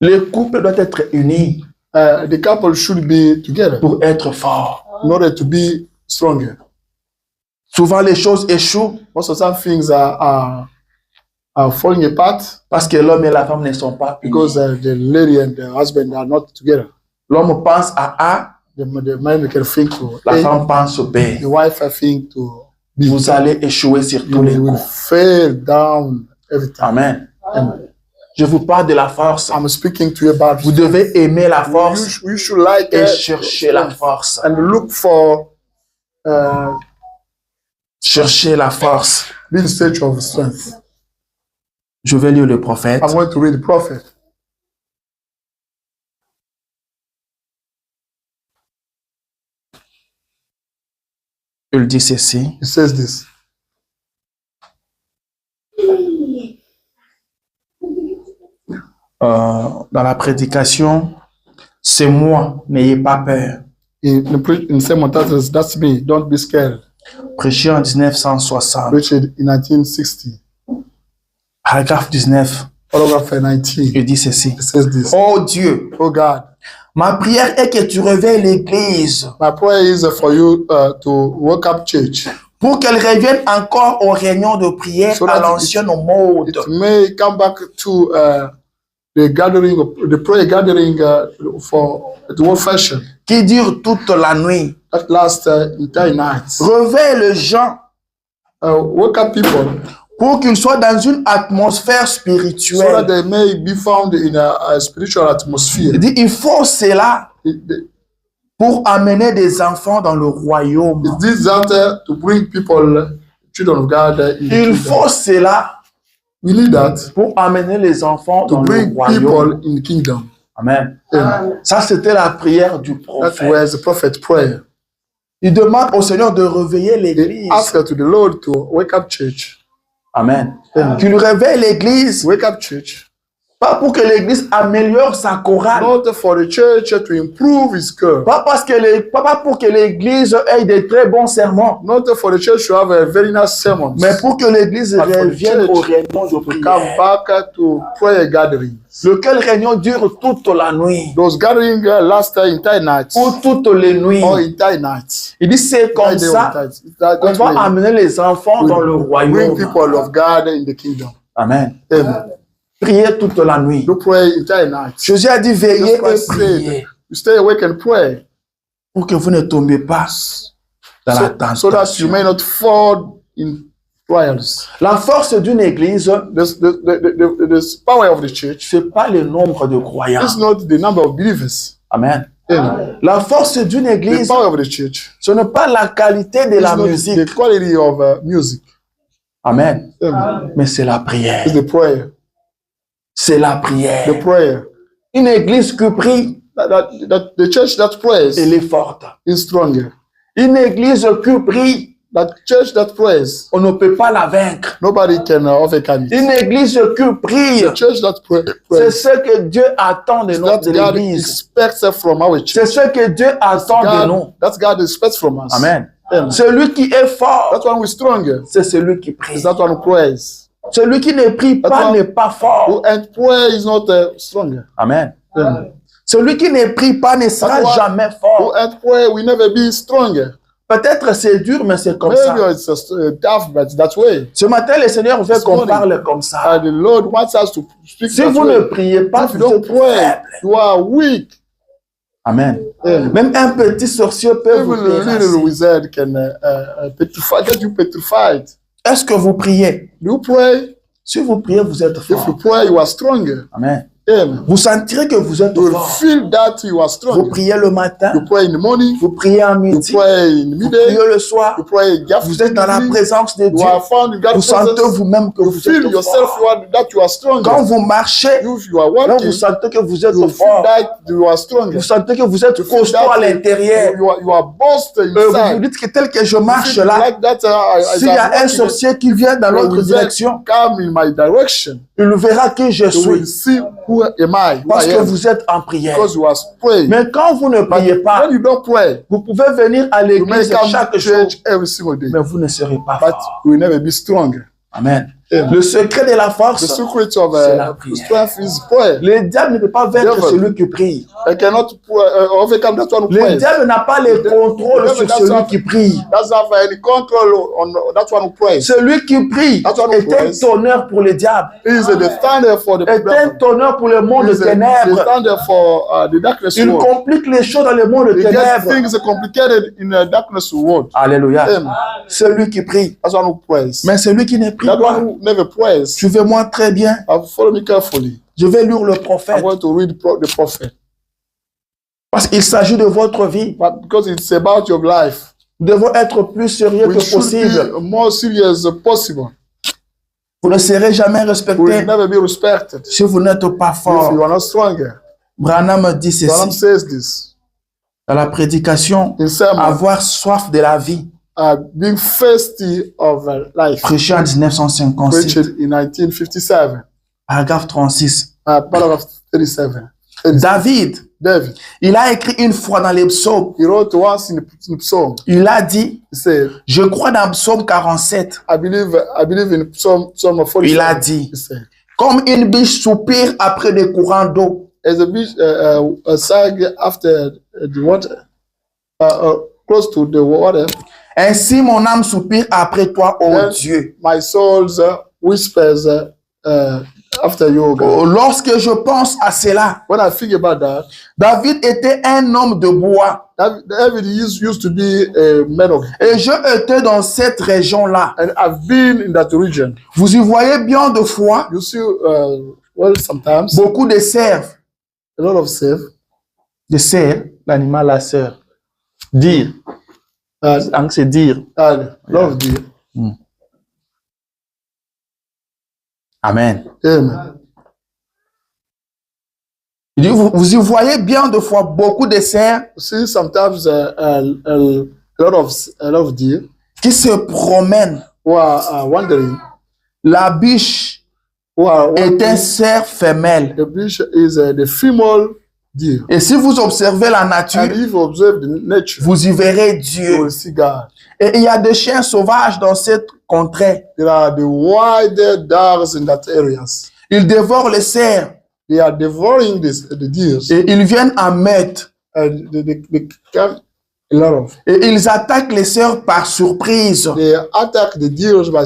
Le couple doit être uni The couple should be together pour être fort. in order to be stronger. Souvent, les choses échouent Most of some things are falling apart parce que l'homme et la femme ne sont pas unis. because the lady and the husband are not together. L'homme pense à A, The man can think to la A, femme pense au B. the wife I think to B. Vous allez échouer sur tous les You will coups. fail down every time. Amen. Amen. Je vous parle de la force. I'm speaking to you about Vous devez aimer la force you should like et it chercher la force. and look for Chercher la force. be in search of strength. Je vais lire le prophète. I'm going to read the prophet. Il dit ceci. He says this. Dans la prédication, c'est moi, n'ayez pas peur. In Sermon titles, that's me. Don't be scared. Prêché en 1960, Preached in 1960. paragraphe 19, Paragraph 19. il dit ceci. It says this. Oh Dieu, Oh God, ma prière est que tu réveilles l'Église my prayer is for you to wake up church. pour qu'elle revienne encore aux réunions de prière So à that l'ancienne mode. It may come back to the gathering, the prayer gathering for the old fashion Qui dure toute la nuit. that lasts entire nights. Réveille les gens Wake up people pour qu'ils soient dans une atmosphère so that spirituelle. they may be found in a spiritual atmosphere. Il dit, il faut cela It pour amener des enfants dans le royaume. is that to bring people, children of God, in the Il kingdom. faut cela We need that pour amener les enfants to dans le bring royaume. people in the kingdom. Amen. Amen. Ça, c'était la prière du That prophète. was the prophet prayer. Il demande au Seigneur de réveiller They l'église. ask to the Lord to wake up church. Amen. Amen. Qu'il réveille l'église. Wake up church. Pas pour que l'église améliore sa chorale. Not for the church to improve its church. Pas pour que l'église ait des très bons sermons. Not for the church to have a very nice sermon. Mais pour que l'église But for the revienne church aux réunions de to come prière. back to prayer gatherings. Lequel réunion dure toute la nuit. Those gatherings last entire nights Ou toutes les nuits. or entire nights. Il dit c'est comme ça qu'on va amener les enfants dans le bring royaume. people of God in the kingdom. Amen. Amen. Priez toute la nuit. You pray entire nights. Jésus a dit veillez et Christ priez said, you stay awake and pray pour que vous ne tombiez pas dans la so that you tentation. may not fall in trials. La force d'une église, The power of the church c'est pas le nombre de croyants. is not the number of believers. Amen. Amen. La force d'une The église, power of the church ce n'est pas la qualité de is la not musique. the quality of music. Amen. Amen. Mais c'est la prière. It's the prayer. C'est la prière. The prayer. Une église qui prie, That the church that prays elle est forte. is stronger. Une église qui prie, That church that prays, on ne peut pas la vaincre. nobody can overcome it. Une église qui prie, The church that c'est prays, ce que Dieu attend de that notre God église. expects from our C'est church. ce que Dieu attend de nous. That God expects from us. Amen. Amen. Celui qui est fort, That one who is stronger c'est celui qui prie. is that one who prays. Celui qui ne prie pas Attends. n'est pas fort. And prayer is not stronger. Amen. Amen. Celui qui ne prie pas ne sera Attends. jamais Who fort. and prayer will never be stronger. Peut-être c'est dur, mais c'est comme ça. Maybe it's tough, but that way. Ce matin, le Seigneur veut This qu'on morning, parle comme ça. And the Lord wants us to speak Si that vous way. ne priez pas, If you vous don't êtes pray, faible. you are weak. Amen. Amen. Même un petit sorcier peut vous Even a little terrasser. wizard can get you petrified. Est-ce que vous priez? Do you pray? Si vous priez, vous êtes If you fort. pray, you are stronger. Amen. Amen. Vous sentirez que vous êtes You will fort. feel that you are Vous strong. priez le matin, You pray in the morning. vous priez en You midi, pray in the vous midday. priez le soir. You pray Vous êtes dans la présence de You Dieu. are found in Vous God's sentez presence. vous-même que You vous feel êtes yourself fort. that you are strong. Quand vous marchez, If you are là, walking, vous sentez que vous êtes you feel fort. that you are strong. Vous sentez que vous êtes You feel costaud à that l'intérieur. you are bossed Vous vous inside. dites que tel que je You marche feel là, like that, s'il y a un sorcier qui vient dans l'autre direction, come in my direction. il verra qui je You will suis. see who am I, who Parce I que am, vous êtes en prière. because you are praying. Mais quand vous ne priez But pas, when you don't pray, vous pouvez venir à you may l'église come chaque to jour, church every single day, mais vous ne serez pas but fort. you will never be strong. Amen. Amen. Le secret de la The force, secret of c'est la prière. strength is prayer. le diable ne peut pas vaincre Devil. celui qui prie. I cannot overcome that one who Le prays. diable n'a pas le contrôle devil sur doesn't celui have- qui prie. Doesn't have any control on that one who prays. Celui qui prie That's what est un praise. tonnerre pour le diable, He is the thunder for the est un devil. tonnerre pour le monde He de is the ténèbres. thunder for the darkness Il world. complique les choses dans le monde de He gets ténèbres. things complicated in the darkness world. Alléluia. Amen. Celui qui prie. That's one who prays. Mais celui qui ne prie That pas, one who never prays. suivez-moi très bien. Follow me carefully. Je vais lire le I'm prophète going to read the prophet. parce qu'il s'agit de votre vie. But because it's about your life, Nous devons être plus sérieux we que should possible. be more serious as possible. Vous ne serez jamais We will respecté never be respected si vous n'êtes pas if fort. you are not stronger. Branham dit Branham ceci says this dans la prédication, in sermon, avoir soif de la vie, being thirsty of life, prêché en 1956, preached in 1957, paragraphe 36. paragraph 37. David, David, il a écrit une fois dans les psaumes, he wrote once in Psalm, il a dit, he said, je crois dans Psaume 47, I believe in Psalm 47. il a dit, He said, comme une biche soupire après des courants d'eau, as a beach sag after the water, close to the water, ainsi mon âme soupire après toi, ô Then- Dieu. my soul whispers after you, God. Lorsque je pense à cela, When I think about that, David était un homme de bois David used to be a man of, et je étais dans cette région-là. and I've been in that region. Vous y voyez bien de fois You see, well, sometimes beaucoup de cerfs. a lot of self, De cerfs, l'animal la sœur. Dire, and c'est dire. a lot of deer. Amen. Amen. Il dit, vous y voyez bien de fois beaucoup de cerfs You see, sometimes a lot of deer qui se promènent. who are wandering, La biche who are est un wandering. cerf femelle. The beach is the female deer. Et si vous observez la nature, And if you observe the nature, vous y verrez you Dieu. will see God. Et il y a des chiens sauvages dans cette contrée. There are the wild dogs in that areas. Ils dévorent les cerfs They are devouring the deer. et ils viennent en meute. And they come a lot of. Et ils attaquent les cerfs par surprise. They attack the deer by,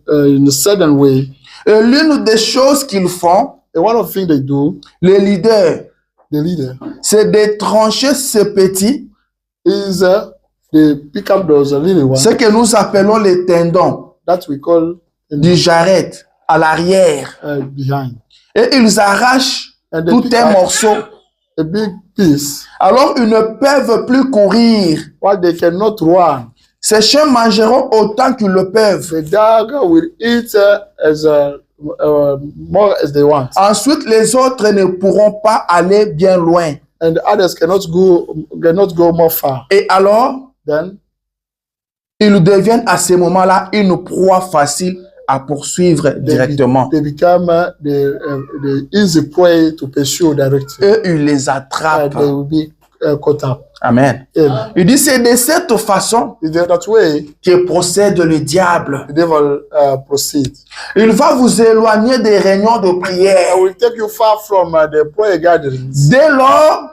in a sudden way. Et l'une des choses qu'ils font, And one of the things they do, les leaders, the leader, c'est de trancher ce petit, is they pick up those little ones ce que nous appelons les tendons that we call du jarret à l'arrière. behind. Et ils arrachent And they tout pick un up morceau. a big piece. Alors ils ne peuvent plus courir. While they cannot run, Ces chiens mangeront autant qu'ils le peuvent. the dog will eat as more as they want. Ensuite, les autres ne pourront pas aller bien loin. And the others cannot go more far. Et alors, Then ils deviennent à ce moment-là une proie facile à poursuivre directement. they become the easy prey to pursue directly. Eux, ils les And attrapent. they will be caught up. Amen. Amen. Il dit, c'est de cette façon In that way, que procède le diable. the devil proceeds. Il va vous éloigner des réunions de I prière. will take you far from the prayer gatherings. Dès lors,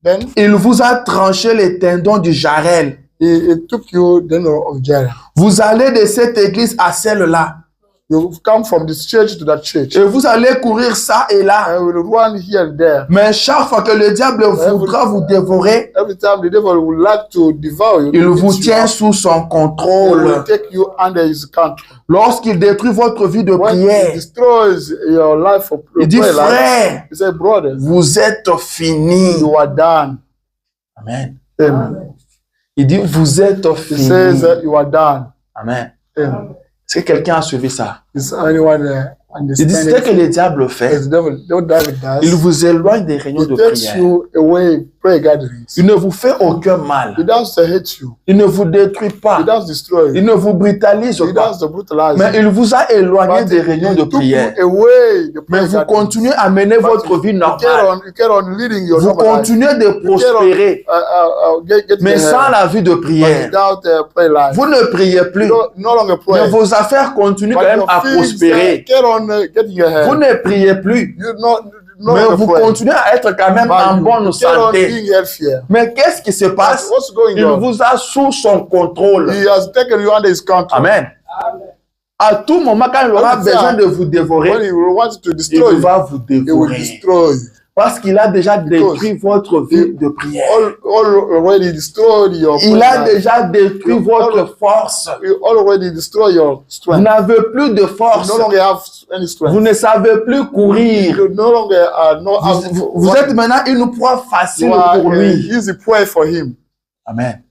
Then il vous a tranché les tendons du jarrel. he took you the of Jared. Vous allez de cette église à celle-là. You come from this church to that church. Et vous allez courir ça et là. And will run here and there. Mais chaque fois que le diable voudra vous dévorer, Every time the devil would like to devour you, il to vous eat tient you, sous son he will contrôle. take you under his control. Lorsqu'il détruit votre vie de When he prière, destroys your life of il dit, prayer life, frère, he said, brother, vous êtes finis. you are done. Amen. Amen. Il dit, vous êtes He finis. says that you are done. Amen. Amen. Est-ce que quelqu'un a suivi ça? Is anyone Il dit, understanding? ce que le diable fait, As the devil does, il vous éloigne des réunions de he takes prière. you away prayer gatherings. Il ne vous fait aucun mal. He doesn't hate you. Il ne vous détruit pas. He doesn't destroy Il you. ne vous brutalise He pas. doesn't brutalize Mais you. il vous a éloigné But des réunions de he took prière. you away the Mais prayer vous gatherings. continuez à mener But votre vie you normale. carry on leading your Vous normal life. continuez de prospérer. Getting Mais sans ahead. la vie de But prière. without prayer life. Vous ne priez plus. You don't no longer Mais pray. vos affaires continuent quand But même your à things, prospérer. get on getting ahead. Vous ne priez plus. You no Mais longer vous pray. continuez à être quand même But en you bonne get on santé. being healthier. Mais qu'est-ce qui se passe? What's going Il on? vous a sous son contrôle. He has taken you under his control. Amen. À tout moment, quand il aura Every time, besoin de vous When dévorer, he wants to il destroy you, va vous he will dévorer. destroy you. Parce qu'il a déjà détruit votre vie de prière. Already destroyed your Il prayer a life. déjà détruit votre force. You already destroy your Vous strength. n'avez plus de You force. no longer have any strength. Vous ne savez plus courir. You no longer know how Vous êtes maintenant une proie facile you are pour a lui. easy prey for him. Amen.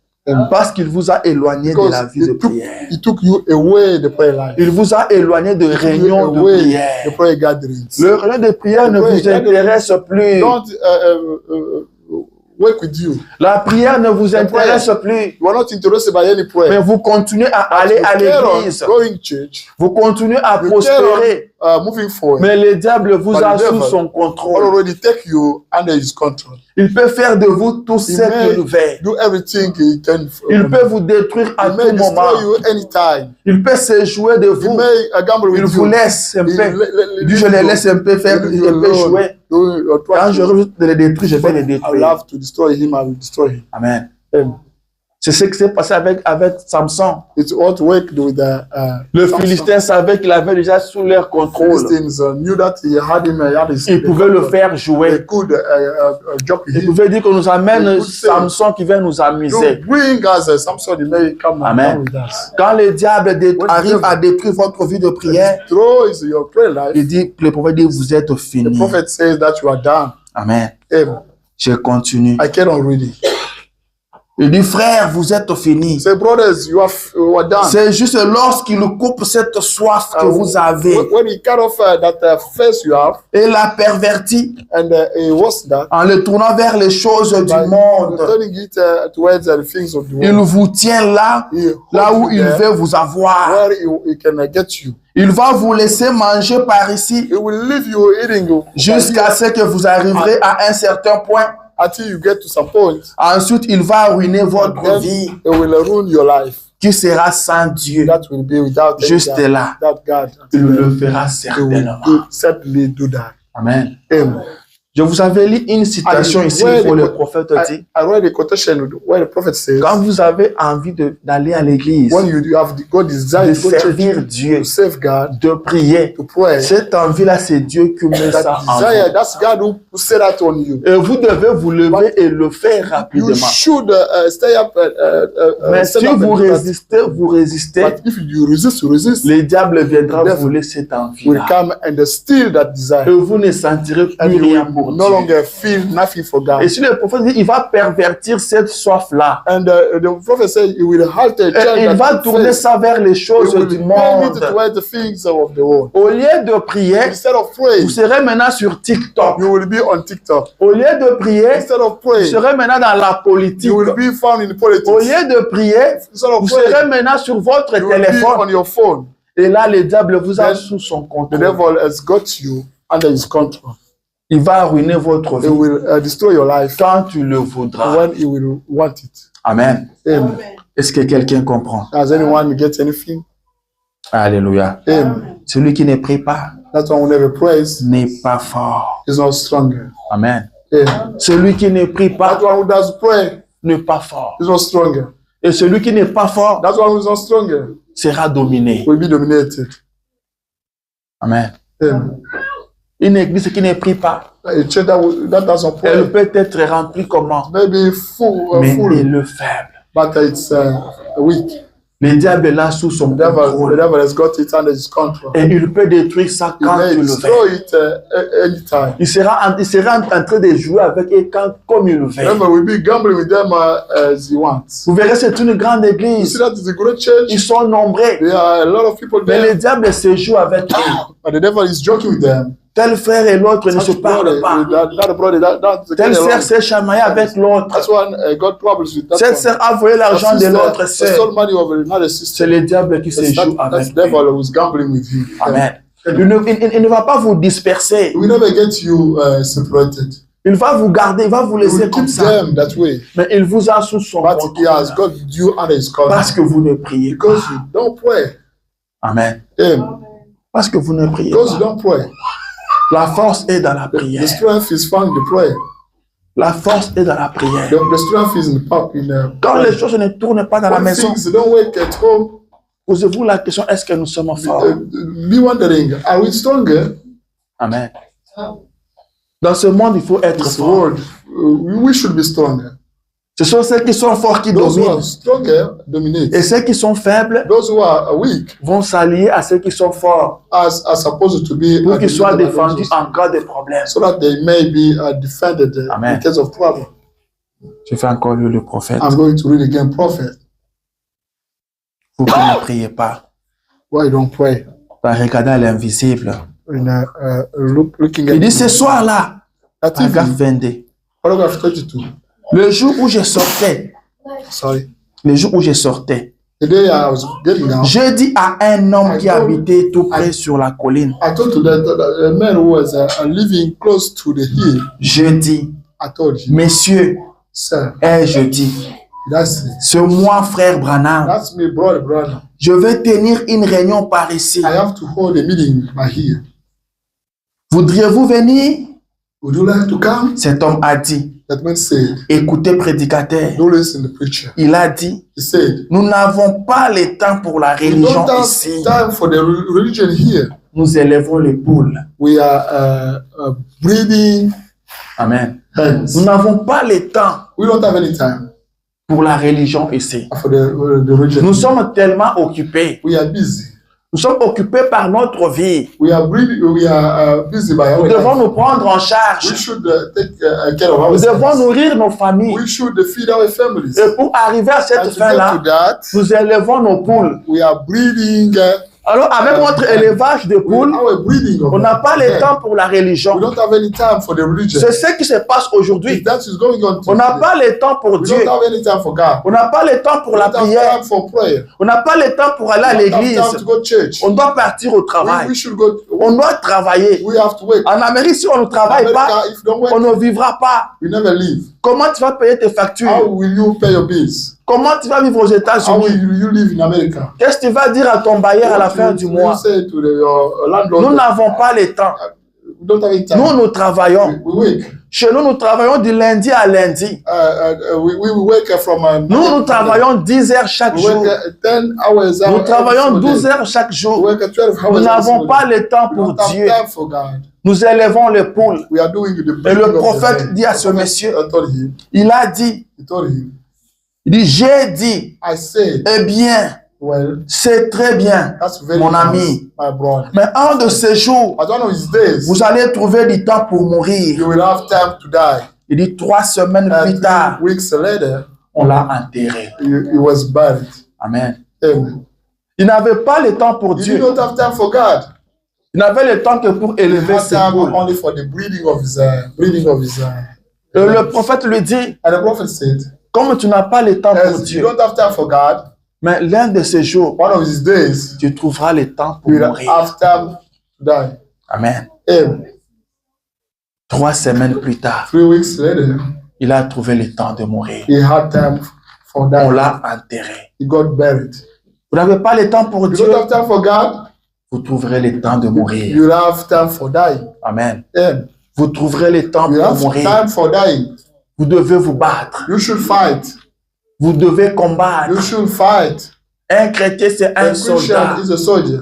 Parce qu'il vous a éloigné de la Because vie de prière. he took you away the prayer life. Il vous a éloigné de He took you réunions de away prière. the prayer gatherings. Le réunion de prière ne vous intéresse plus. Don't work with you. La prière ne vous intéresse plus. You are not interested by any prayer. Mais vous continuez à aller à You carry on l'église. going church. Vous continuez à You prospérer. carry on, moving forward. Mais le diable vous But a the sous devil son contrôle. already take you under his control. Il peut faire de vous tout He ce may qu'il veut. do everything he can. Il peut vous détruire à He may tout destroy moment. you anytime. Il peut se jouer de He vous. may gamble Il with vous you. laisse un He peu. Il dit, je les laisse un peu faire, leave you un peu alone. jouer. Quand je veux les détruire, je vais les I détruire. love to destroy him. I will destroy him. Amen. Amen. C'est ce qui s'est passé avec Samson. It's what worked with Le Samson. Philistin savait qu'il avait déjà sous leur contrôle. Philistines knew that he had him. He had his, Il pouvait le faire They jouer. could joke with Il him. pouvait dire qu'on nous amène They could say, Samson qui vient nous You amuser. bring us Samson. He may come Amen. and with us. Quand le diable When arrive the à détruire votre vie de prière, Destroys your prayer life. il dit, le prophète dit, vous êtes The finis. prophet says that you are done. Amen. Amen. Je continue. I cannot read it. Il dit, frère, vous êtes finis. Say, brothers, you are done. C'est juste lorsqu'il coupe cette soif que vous avez When he cut off that face you have et la pervertit and he was that en le tournant vers les choses du by monde, turning it towards the things of the il world, vous tient là, he là holds où you il there, veut vous avoir. where he can get you. Il va vous laisser manger par ici He will leave you eating jusqu'à ce que vous arriverez à un certain point. until you get to some point. Ensuite, il va ruiner votre Then vie it will ruin your life. qui sera sans Dieu. That will be without any Juste God, là. without God. Il le fera He will certainement. certainly do that. Amen. Amen. Je vous avais lu une citation ici où le prophète dit, I read a quotation where the prophet says, quand vous avez envie d'aller à l'église, when you have God desire de to go to servir church, Dieu, to serve God, de prier, to pray, cette envie-là, c'est Dieu qui met that ça en desire, vous. that's God who set that on you. Et vous devez vous lever et le faire You rapidement. should stay up. Mais stand si up vous and do that. résistez, But if you resist, le diable viendra The devil voler cette will envie-là. come and steal that desire. Et vous ne sentirez And plus you rien will pour no Dieu. longer feel nothing for God. Et si le prophète dit, il va pervertir cette soif-là. And the prophet said he will halt a Et child il va that tourner ça vers les he choses will du turn it monde. towards the things of the world. Au lieu de prier, Instead of praying, vous serez maintenant sur TikTok. you will be on TikTok. Au lieu de prier, Instead of vous praying, serez maintenant dans la politique. you will be found in Au politics. lieu de prier, Instead of vous serez praying, maintenant sur votre you will be téléphone. on your phone. Et là, le diable vous a Then sous son The contrôle. devil has got you under his control. Il va ruiner votre He vie will destroy your life quand tu le voudras. when he will want it. Amen. Amen. Est-ce que quelqu'un comprend? Does anyone get anything? Alléluia. Amen. Celui qui ne prie pas That one who never prays n'est pas fort. is not stronger. Amen. Amen. Celui qui ne prie That pas one who does pray n'est pas fort. is not stronger. Et celui qui n'est pas fort That one who is not stronger sera dominé. will be dominated. Amen. Amen. Une église qui ne prie pas, A church that doesn't pray, elle peut être remplie comment? maybe full, Mais full, elle est faible. but it's weak. Le diable est là sous son The contrôle. devil has got it under his control. Et il peut détruire ça He quand may il le destroy veut. it anytime. Il sera en train de jouer avec eux comme il le The veut. devil will be gambling with them as he wants. Vous verrez, c'est une grande You église. see that it's a great church. Ils sont nombreux. There are a lot of people Mais there. le diable se joue avec eux. But the devil is joking with them. Tel frère et l'autre ne se Such brother, parlent pas. that brother, that Telle get sœur along. s'est chamaillée avec l'autre. That's one got problems with that Cette one. sœur a volé l'argent de l'autre That sœur. stole money of another C'est sister. le diable qui se joue That's avec the lui. devil who's gambling with you. Amen. Il ne va pas vous disperser. He will never get you separated. Il va vous garder, il va vous He laisser will comme keep ça. them that way. Mais il vous a sous son But he has contrôle. got you under his Parce que control. vous ne priez pas. Because you don't pray. Amen. Amen. Parce que vous ne priez Because you pas. don't pray. La force est dans la The prière. strength is found in the prayer. La force est dans la prière. The strength is in Quand les choses ne tournent pas dans la when maison, things don't work at home, posez-vous la question, est-ce que nous sommes forts? be wondering, are we stronger? Amen. Dans ce monde, il faut être This fort. world, we should be stronger. Ce sont ceux qui sont forts qui Those who dominent. are stronger dominate. Et ceux qui sont faibles Those who are weak vont s'allier à ceux qui sont forts are supposed to be pour qu'ils soient defended défendus en cas de problème. so that they may be defended Amen. in case of trouble. Je fais encore lire le prophète. I'm going to read again, prophet. Vous qui ne priez pas, Why you don't pray? en regardant l'invisible. Looking Il dit at ce soir-là, that paragraphe TV, 22, paragraph 32. le jour où je sortais, Sorry. le jour où je sortais, The day I was getting down, je dis à un homme qui habitait tout près sur la colline, I told to the man who was living close to the hill, je dis, I told him, messieurs, sir, je dis, that's it. c'est moi, frère Branham, That's me, brother. je vais tenir une réunion par ici. I have to hold a meeting by here. Voudriez-vous venir? Would you like to come? Cet homme a dit, That man said, écoutez prédicateur, don't listen to the preacher. il a dit, He said, nous n'avons pas le temps pour la we religion don't have ici. time for the religion here. Nous élevons les poules. We are breeding Amen. hens. Nous n'avons pas le temps We don't have any time pour la religion ici. for the religion. Nous sommes tellement occupés. We are busy. Nous sommes occupés par notre vie. We are breeding. We are busy by Nous our devons life. nous prendre en We charge. should take care of Nous devons ourselves. nourrir nos familles. We should feed our families. Et pour arriver à cette And to get to fin-là, that, nous élevons nos poules. we are breeding. Alors, avec notre élevage de poules, Our breeding. on n'a pas le temps pour la religion. We don't have any time for the religion. C'est ce qui se passe aujourd'hui. That is going on. On n'a today. pas le temps pour We Dieu. don't have any time for God. On n'a pas le temps pour We la don't have prière. time for prayer. On n'a pas le temps pour aller à We don't have l'église. time to go to church. On doit partir au travail. We should go. On doit travailler. We have to work. En Amérique, si on ne travaille America, pas, if you don't work, on ne vivra pas. we never leave. Comment tu vas payer tes How factures? will you pay your bills? Comment tu vas vivre aux How États-Unis? will you live in America? Qu'est-ce que tu vas dire à ton bailleur à la fin du You mois? say to your landlord, Nous n'avons pas le temps. we don't have any time. Nous, nous travaillons. We work. Chez nous, nous travaillons du lundi à lundi. We work from. Nous travaillons 10 heures chaque We jour. work 10 hours. Nous travaillons every 12 day. heures chaque We jour. work 12 hours. Nous n'avons every pas day. le temps We pour don't have Dieu. time for God. Nous élevons les poules. We are doing the Et breeding le of the prophète hen. dit à ce The prophet, monsieur, I told him. il a dit, He told him. il dit, j'ai dit, I said, eh bien, well, c'est très bien, that's very mon nice, ami. my brother. Mais un de ces jours, But one of his days, vous allez trouver du temps pour mourir. you will have time to die. Il dit 3 semaines And plus tard, 3 weeks later, on l'a enterré. he was buried. Amen. Amen. Il n'avait pas le temps pour He Dieu. did not have time for God. Il n'avait le temps que pour He élever had ses time poules. only for the breeding of his. Et le prophète lui dit, And the prophet said, comme tu n'as pas le temps pour as you Dieu, don't have time for God, mais l'un de ces jours, one of his days, tu trouveras le temps pour you will mourir. have time to die. Amen. Amen. 3 semaines plus tard, 3 weeks later, il a trouvé le temps de mourir. he had time for On that. l'a enterré. He got buried. Vous n'avez pas le temps pour You Dieu, don't have time for God, vous trouverez le temps de mourir. you will have time for dying. Amen. Amen. Vous trouverez le temps You pour have mourir. time for dying. Vous devez vous battre. You should fight. Vous devez combattre. You should fight. Un chrétien, c'est A un soldat. Christian is a soldier.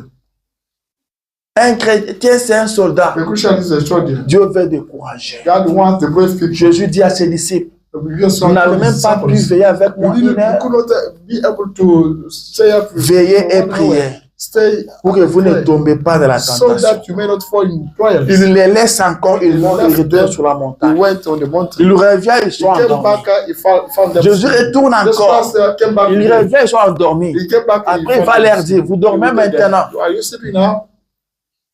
Un chrétien, c'est un soldat. The Christian is a soldier. Dieu veut décourager. God wants the brave people. Jésus dit à ses disciples, vous n'avez même pas pu veiller avec moi You une heure. could not be able to stay up. Veillez et priez Stay pour que vous ne tombez pas dans la so tentation. that you may not fall in trials. Il les laisse encore, ils vont et retournent sur la He montagne. went on the mountain. Il revient, ils He sont came endormis. back, he found them. Jésus retourne Just encore. as they came back, Il revient, ils sont endormis. he came back. Après, il va leur dire, vous dormez maintenant. Are you sleeping now?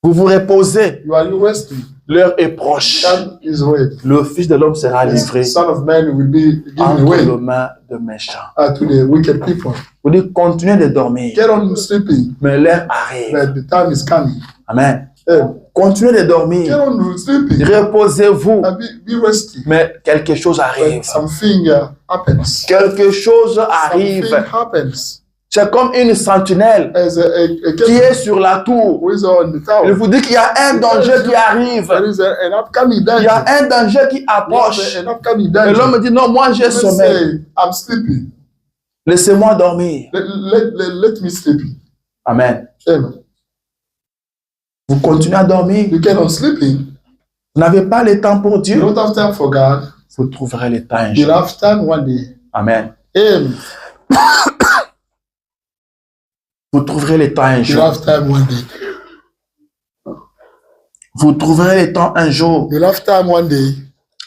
Vous vous reposez. Are you resting? L'heure est proche. Time is away. Le Fils de l'homme sera livré The Son of Man will be given entre away les mains de méchants. to the wicked people. Vous dites, continuez de dormir. Get on sleeping, Mais l'heure arrive. but the time is coming. Amen. Hey, Continuez de get dormir. on sleeping. Reposez-vous. Be resting. Mais quelque chose arrive. But something happens. Quelque chose Something arrive. happens. C'est comme une sentinelle As a qui est sur la tour. who is on the Il tower. vous dit qu'il y a un danger qui arrive. There is an upcoming Il y danger. a un danger qui approche. An upcoming Et danger. l'homme dit, non, moi j'ai Let's sommeil. say, I'm sleeping. Laissez-moi dormir. Let me sleep. Amen. Amen. Vous continuez à dormir. You get on sleeping. Vous n'avez pas le temps pour You Dieu. don't have time for God. Vous trouverez le temps un You'll jour. have time one day. Amen. Amen. Vous trouverez le temps un You'll jour. have time one day. Vous trouverez le temps un jour. You'll have time one day.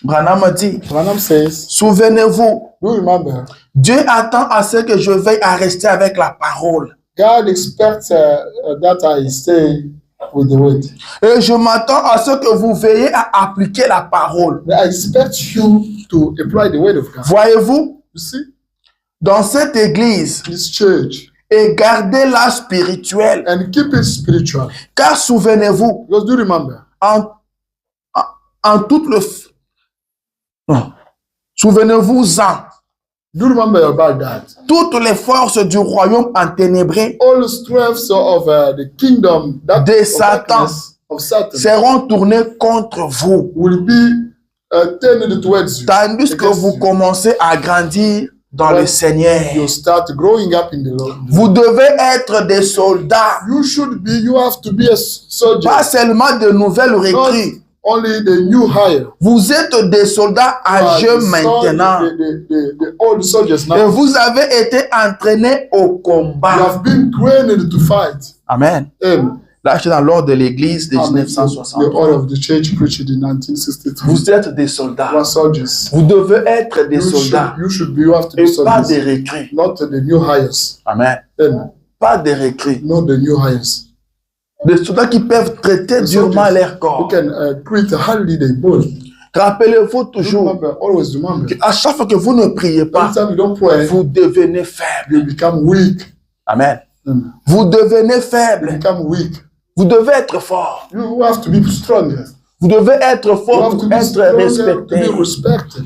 Branham dit, Branham says, souvenez-vous, do remember, Dieu attend à ce que je veille à rester avec la parole. God expects that I stay with the word. Et je m'attends à ce que vous veillez à appliquer la parole. I expect you to apply the word of God. Voyez-vous, You see, dans cette église, this church, et gardez-la spirituelle. and keep it spiritual. Car souvenez-vous, Because do remember, en toute le... Non. Souvenez-vous-en, do remember about that. toutes les forces du royaume enténébré All the strengths of the kingdom that de of Satan darkness, of Satan seront tournées contre vous. will be turned towards you. Tandis que against vous you. commencez à grandir dans le Seigneur. You start growing up in the Lord. Vous devez être des soldats, You have to be a soldier. pas seulement de nouvelles Not recrues. only the new hire. Vous êtes des soldats âgés maintenant. The old soldiers Et now. vous avez été entraînés au You combat. have been trained to fight. Amen. Là, c'est dans l'ordre de l'église de The 1963. order of the church preached in 1963. Vous êtes des soldats. You are soldiers. Vous devez être des soldats You have to be et pas des soldiers. recrues. Not the new hires. Amen. Amen. Pas des recrues. Not the new hires. Des soldats qui peuvent traiter durement leur Who corps. can treat hardly their body. Rappelez-vous toujours Remember, always remember. qu'à chaque fois que vous ne priez pas, Every time you don't pray, vous devenez faible. you become weak. Amen. Amen. Vous devenez You faible. become weak. Vous devez être fort. You have to be stronger. Vous devez être You fort have to pour be être stronger to respecté. be respected.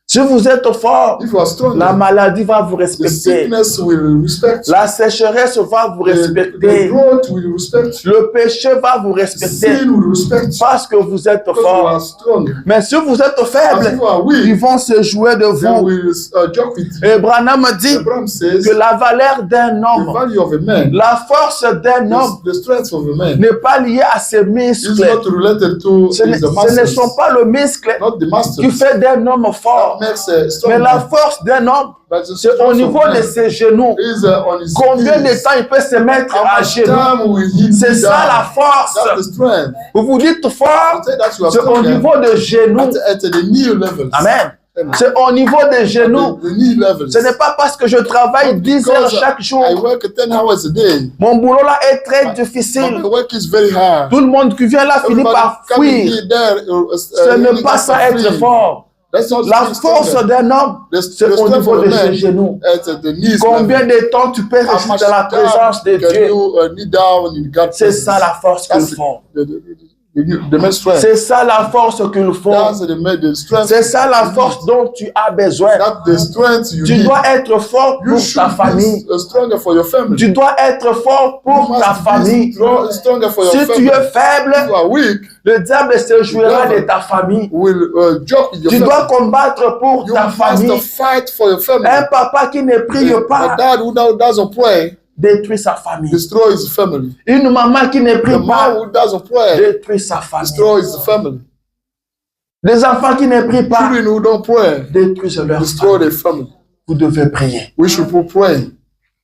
Si vous êtes fort, If you are stronger, la maladie va vous the respecter. sickness will respect you. La sécheresse va vous The respecter. growth will respect you. Le péché va vous respecter Sin will respect you. parce que vous êtes Because you are fort. stronger. Mais si vous êtes As if faible, you are ils weak, vont se jouer de they vous. will joke with you. Et Branham dit Abraham says, que la valeur d'un the homme, value of a man, la force d'un homme the strength of a man, n'est pas liée à ses is muscles. not related to Ce ne the muscles, sont pas le muscle not the qui muscles. fait d'un homme fort. That makes a strong Mais la man. force d'un homme, But the c'est au strength niveau of de man ses genoux. is on his Combien de knees. temps il peut se mettre How à much genoux? time will he C'est be ça la down? force. That's the strength. Vous vous dites fort, You say that you are c'est au stronger niveau de genoux. at the knee levels. Amen. Amen. C'est au niveau des genoux. The knee levels. Ce n'est pas parce que je travaille 10 heures Because chaque jour. I work 10 hours a day. Mon boulot là est très My difficile. work is very hard. Tout le monde qui vient là finit par coming fuir. here, there, Ce n'est pas ça être fort. That's not La being force stronger. d'un homme, The c'est au strength niveau of a de man ses genoux. at the knees Combien level. de temps tu peux How rester much dans la time présence de can Dieu? you kneel down in God's C'est ça la force qu'il That's faut. the man's strength. C'est ça la force qu'il faut. That's the strength. C'est ça la force dont tu as besoin. That's the strength you Tu need. dois être fort You pour should ta famille. be stronger for your family. Tu dois être fort You pour must ta be famille. stronger for your Si family. tu es If faible, you are weak, le diable se jouera de ta famille. will joke with your Tu family. dois combattre pour You ta famille. must fight for your family. Un papa qui ne prie A pas, dad who doesn't pray détruit sa famille. destroy his family. Une maman qui ne The prie man pas who doesn't pray détruit sa famille. destroys his family. Les enfants qui ne prient pas Children who don't pray détruisent leur destroy famille. their family. Vous devez prier. We should pray.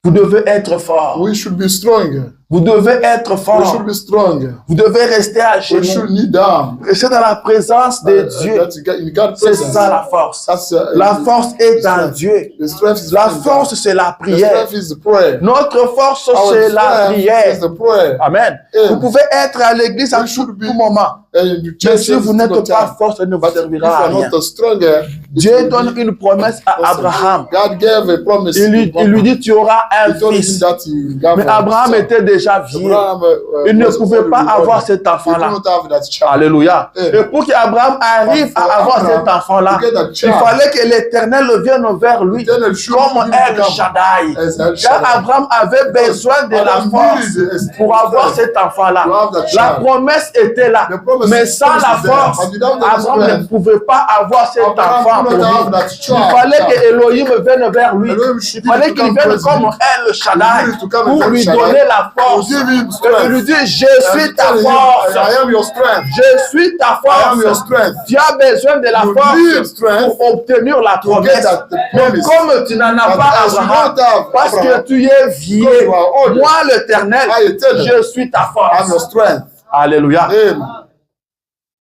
Vous devez être fort. We should be strong. Vous devez être We fort. should be strong. Vous devez rester à We genoux. should kneel down. Rester dans la présence de Dieu. That's in God's C'est presence. ça la force. That's, La force est dans strength. Dieu. The strength is La in God. force, c'est la The prière. strength is the prayer. Notre force, Our c'est la strength prière. is the prayer. Amen. Amen. Vous pouvez être à l'église à We should be- tout moment. And you Mais change si vous n'êtes pas fort, ça ne vous But if you servira à are rien. not stronger, Dieu donne une promesse à Abraham. God gave a promise. Il lui dit, tu auras un He told him fils. that he gave Mais a Abraham son. était déjà vieux. Abraham, Il ne was pouvait already pas avoir older. cet He enfant-là. couldn't have that child. Alléluia. Amen. Et pour qu'Abraham arrive But for à avoir Abraham cet enfant-là, to get that il child, fallait que l'Éternel vienne vers lui Then it should comme be El become Shaddai. as El Car Shaddai. Abraham avait besoin de la Abraham force needed pour avoir cet enfant-là. to have that La child. promesse était là. The promise Mais is sans la there, force, but without the Abraham ne strength, pouvait pas avoir cet Abraham enfant could pour not have lui. that Il child. fallait que Elohim vienne vers lui. Elohim Il should fallait be qu'il to vienne come comme present. El Shaddai He needed to come as pour El lui Shaddai. donner la force. To give him Et strength. il lui dit, je And suis to ta tell him, force. I am your strength. Je suis ta I am your force. strength. Tu as besoin de la You force need strength pour obtenir la to promesse. get that Mais promise. comme tu n'en as But pas, as you Abraham, don't have parce que Abraham, tu es vieux, because you are old, moi l'Éternel, I eternal, je suis ta I am your force. strength. Alléluia. Amen.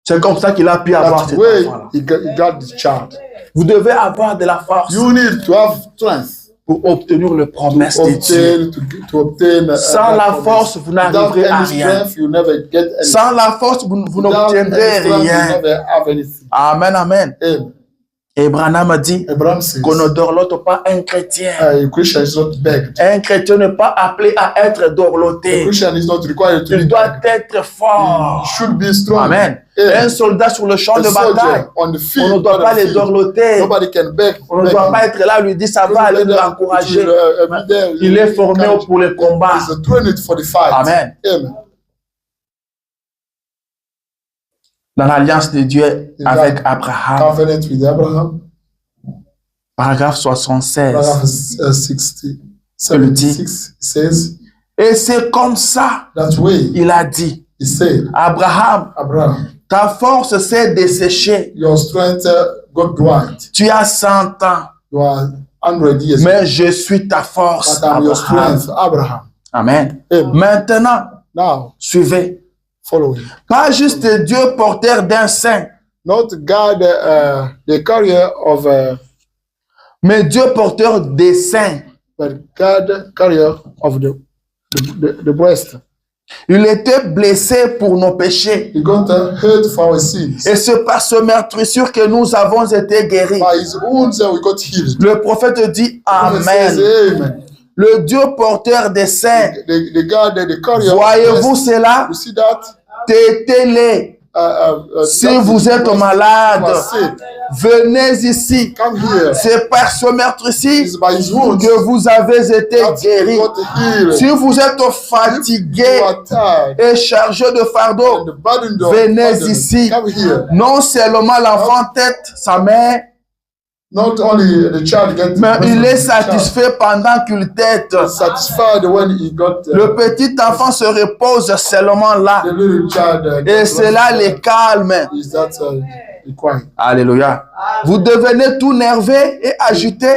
C'est comme ça qu'il a pu avoir That cet way enfant-là. he got the child. Vous devez avoir de la force You need to have strength pour obtenir les promesses de Dieu. to obtain Sans la promise. force, vous n'arriverez Without à any rien. strength, you never get anything. Sans la force, vous Without n'obtiendrez any strength, you rien. never have anything. Amen, amen. Amen. Et Branham a dit Abraham says, qu'on ne dorlote pas un chrétien. a Christian is not begged. Un chrétien n'est pas appelé à être A dorloté. Christian is not required to Il be doit begged. être fort. He should be strong. Amen. Amen. Un soldat sur le champ A de bataille, soldier on the on field, ne doit on pas the les field. dorloter. Nobody can beg. On ne beg doit him. pas être là, lui dire ça va aller l'encourager. Il est formé pour les combats. He's trained for the fight. Amen. Amen. Dans l'alliance de Dieu avec Abraham, Covenant with Abraham. paragraphe 76. Paragraph 60, Le dit. 76 says Et c'est comme ça, that way. il a dit, He said, Abraham, Abraham, ta force s'est desséchée. your strength got dried. Tu as 100 ans, You are 100 years old. mais je suis ta force, But I'm your Abraham. strength, Abraham. Amen. Amen. Maintenant, Now, suivez. following. Pas juste Dieu porteur d'un saint, Not God, the carrier of, mais Dieu porteur des saints. but God carrier of the breast. Il était blessé pour nos péchés. He got hurt for our sins. Et c'est par ce meurtrissure que nous avons été guéris. By his wounds we got healed. Le prophète dit Prophet says, Amen. Amen. Le Dieu porteur des saints. The God, the carrier of Voyez-vous breast. cela? You see that? Tétez-les. Si that vous êtes breast malade, was sick. venez ici. Come here. C'est par ce meurtre-ci It's by his wounds que vous avez été that you guéris. got healed. Si vous êtes You fatigué are tired. et chargé de fardeau, And the burden of venez burden. ici. Come here. Non seulement l'enfant tête sa mère, Not only the child gets mais il est the child satisfait pendant qu'il tête. is satisfied when he got Le petit enfant se repose seulement là. the little child. Et cela les calme. Is that required? Alléluia. Vous devenez tout nerveux et agité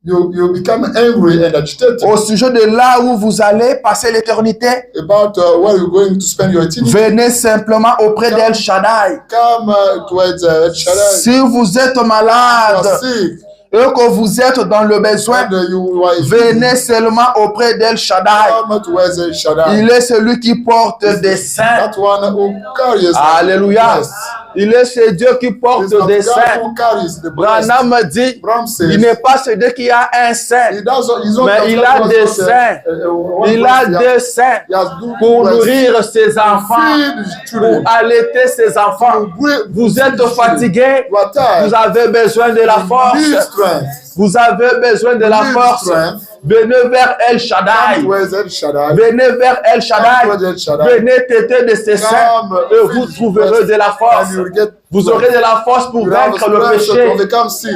You become angry and agitated au sujet de là où vous allez passer l'éternité. about where you're going to spend your eternity. Venez simplement auprès d'El Shaddai. Come towards Shaddai. Si vous êtes You are malade sick et que vous êtes dans le besoin, and you are venez seulement auprès d'El Shaddai. come towards Shaddai. Il est celui qui porte des saints. That one who carries Alléluia. the breast. Il est ce Dieu qui porte It's not des God saints. who carries the breast. Branham dit, Branham says, il n'est pas ce Dieu qui a un saint, he doesn't, he's not mais just il God a who has des got saints. one Il breast. a des saints He has two pour breasts. nourrir ses enfants, Feed his pour children. allaiter ses enfants. Vous êtes fatigué, You are tired. vous avez besoin de la You need force. strength. Vous avez besoin de la need force. strength. Venez vers El Come Shaddai. towards El Shaddai. Venez vers El Come Shaddai. towards El Shaddai. Venez têter de ses saints Come, et vous feed trouverez his de la force. and you Vous aurez de la force pour vaincre le péché.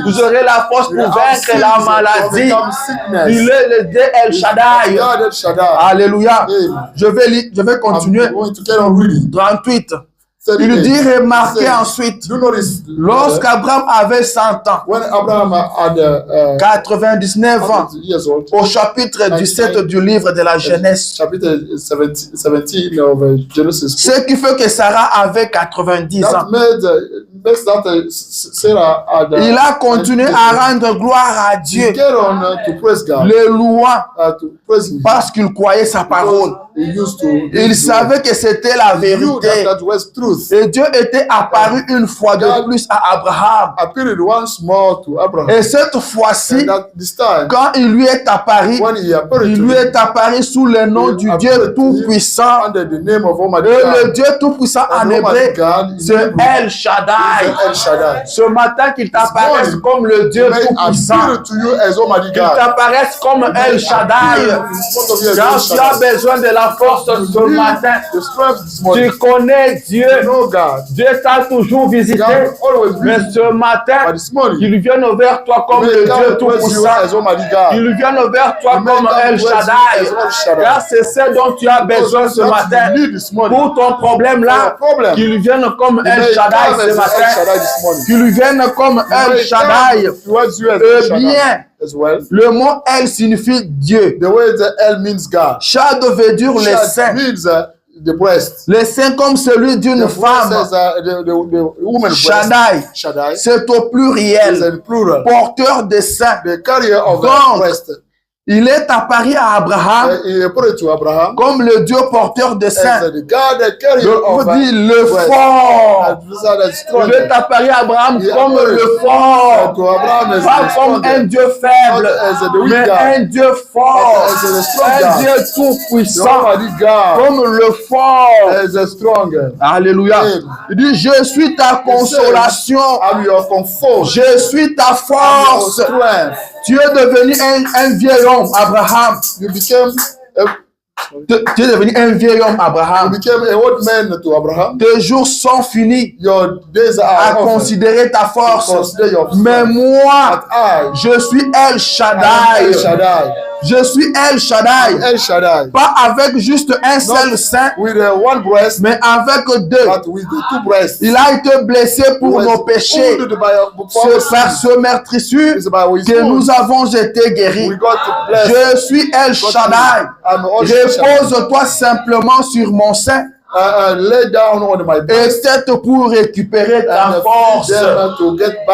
Vous aurez la force pour vaincre la maladie. Il est le Dieu El Shaddai. Alléluia. Je vais continuer. 38. Il dit, remarquez ensuite, lorsqu'Abraham avait 100 ans, 99 ans, au chapitre 17 du livre de la Genèse, ce qui fait que Sarah avait 90 ans. Il a continué à rendre gloire à Dieu, le louant, parce qu'il croyait sa parole. Il savait que c'était la vérité. Et Dieu était apparu une fois de plus à Abraham. Et cette fois-ci, quand il lui est apparu, il lui est apparu sous le nom du Dieu Tout-Puissant. Et le Dieu Tout-Puissant en hébreu, c'est El Shaddai. Ce matin, qu'il t'apparaisse comme le Dieu Tout-Puissant. Qu'il t'apparaisse comme El Shaddai. Quand tu as besoin de la force ce matin, tu connais Dieu. Dieu t'a toujours visité, mais ce matin, qu'il vienne vers toi comme le Dieu Tout-Puissant. Qu'il vienne vers toi comme El Shaddai. Car c'est ce dont tu as besoin ce matin. Pour ton problème là, qu'il vienne comme El Shaddai ce matin. Qu'il vienne comme El Shaddai. Eh bien, le mot El signifie Dieu. Shad veut dire les seins. Les seins comme celui d'une femme. Shaddai, c'est au pluriel. Porteur de seins. Donc, il est apparu à Abraham comme le Dieu porteur de seins. On dit le fort. Il est apparu à Abraham comme le fort. Pas comme un Dieu faible, mais un Dieu fort. Un Dieu tout-puissant. Comme le fort. Alléluia. Il dit, je suis ta consolation. Je suis ta force. Tu es devenu un vieil homme, Abraham. Tu es devenu un vieil homme, Abraham. Tes jours sont finis à considérer ta force. Mais moi, je suis El Shaddai. Je suis El Shaddai. Pas avec juste un seul sein, mais avec deux. Il a été blessé pour nos péchés. C'est par ce meurtrissure que nous avons été guéris. Je suis El Shaddai. Repose-toi simplement sur mon sein. Et c'est pour récupérer ta force.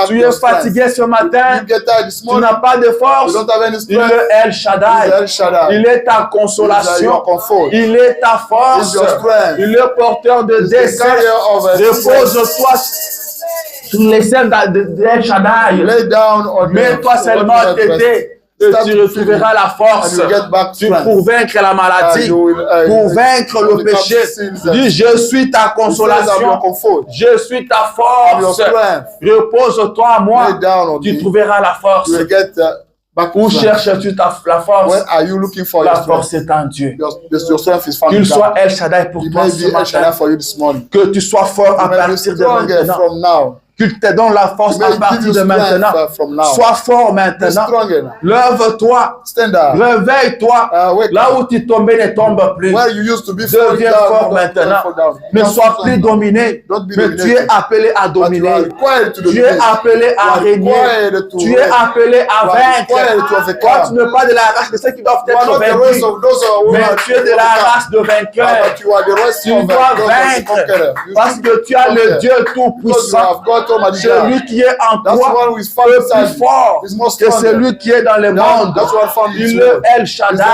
Tu es fatigué ce matin, tu n'as pas de force. Il est El Shaddai. Il est ta consolation. Il est ta force. Il est porteur de dessein. Repose-toi sur les seins d'El Shaddai. Mets-toi seulement tété. Et tu retrouveras la force pour vaincre la maladie, pour vaincre le péché. Dis, je suis ta consolation, je suis ta force. Repose-toi à moi, tu trouveras la force. Où cherches-tu la force? La force est en Dieu. Qu'il soit El Shaddai pour toi ce matin. Que tu sois fort à partir de maintenant. Qu'il te donne la force à partir de maintenant. Sois fort maintenant. Lève-toi. Réveille-toi. Là où tu tombais, ne tombe plus. Deviens fort maintenant. Ne sois plus dominé. Mais tu es appelé à dominer. Tu es appelé à régner. Tu es appelé à vaincre. Toi, tu n'es pas de la race de ceux qui doivent être vaincus. Mais tu es de la race de vainqueurs. Tu dois vaincre. Parce que tu as le Dieu tout-puissant. Celui qui est en toi est plus fort que celui qui est dans le monde. Il est El Shaddai.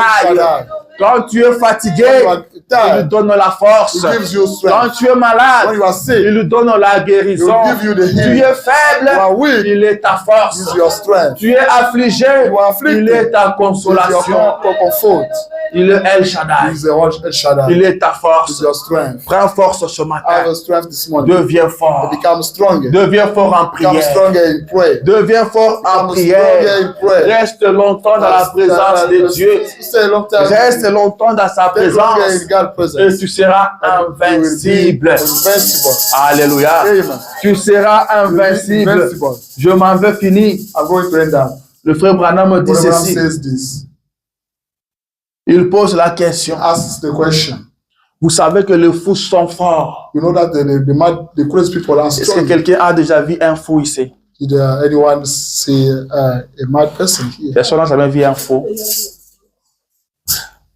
Quand tu es fatigué, il lui donne la force. Quand tu es malade, il lui donne la guérison. Tu es faible, il est ta force. Tu es affligé, il est ta consolation. Il est El Shaddai. Il est ta force. Prends force ce matin. Deviens fort. Deviens fort en prière. Deviens fort en prière. Reste longtemps dans la présence de Dieu. Reste longtemps dans sa présence. God's presence, Et tu seras invincible. invincible. Alléluia. Amen. Tu seras You will be invincible. invincible. Je m'en vais finir. I'm going to end up. Le frère Branham me dit Brother Branham ceci. says this. Il pose la question. Asks the question. Vous savez que les fous sont forts. You know that the crazy people are Est-ce que strong. quelqu'un a déjà vu un fou ici? Did anyone see a mad person here? Personne n'a jamais vu un fou.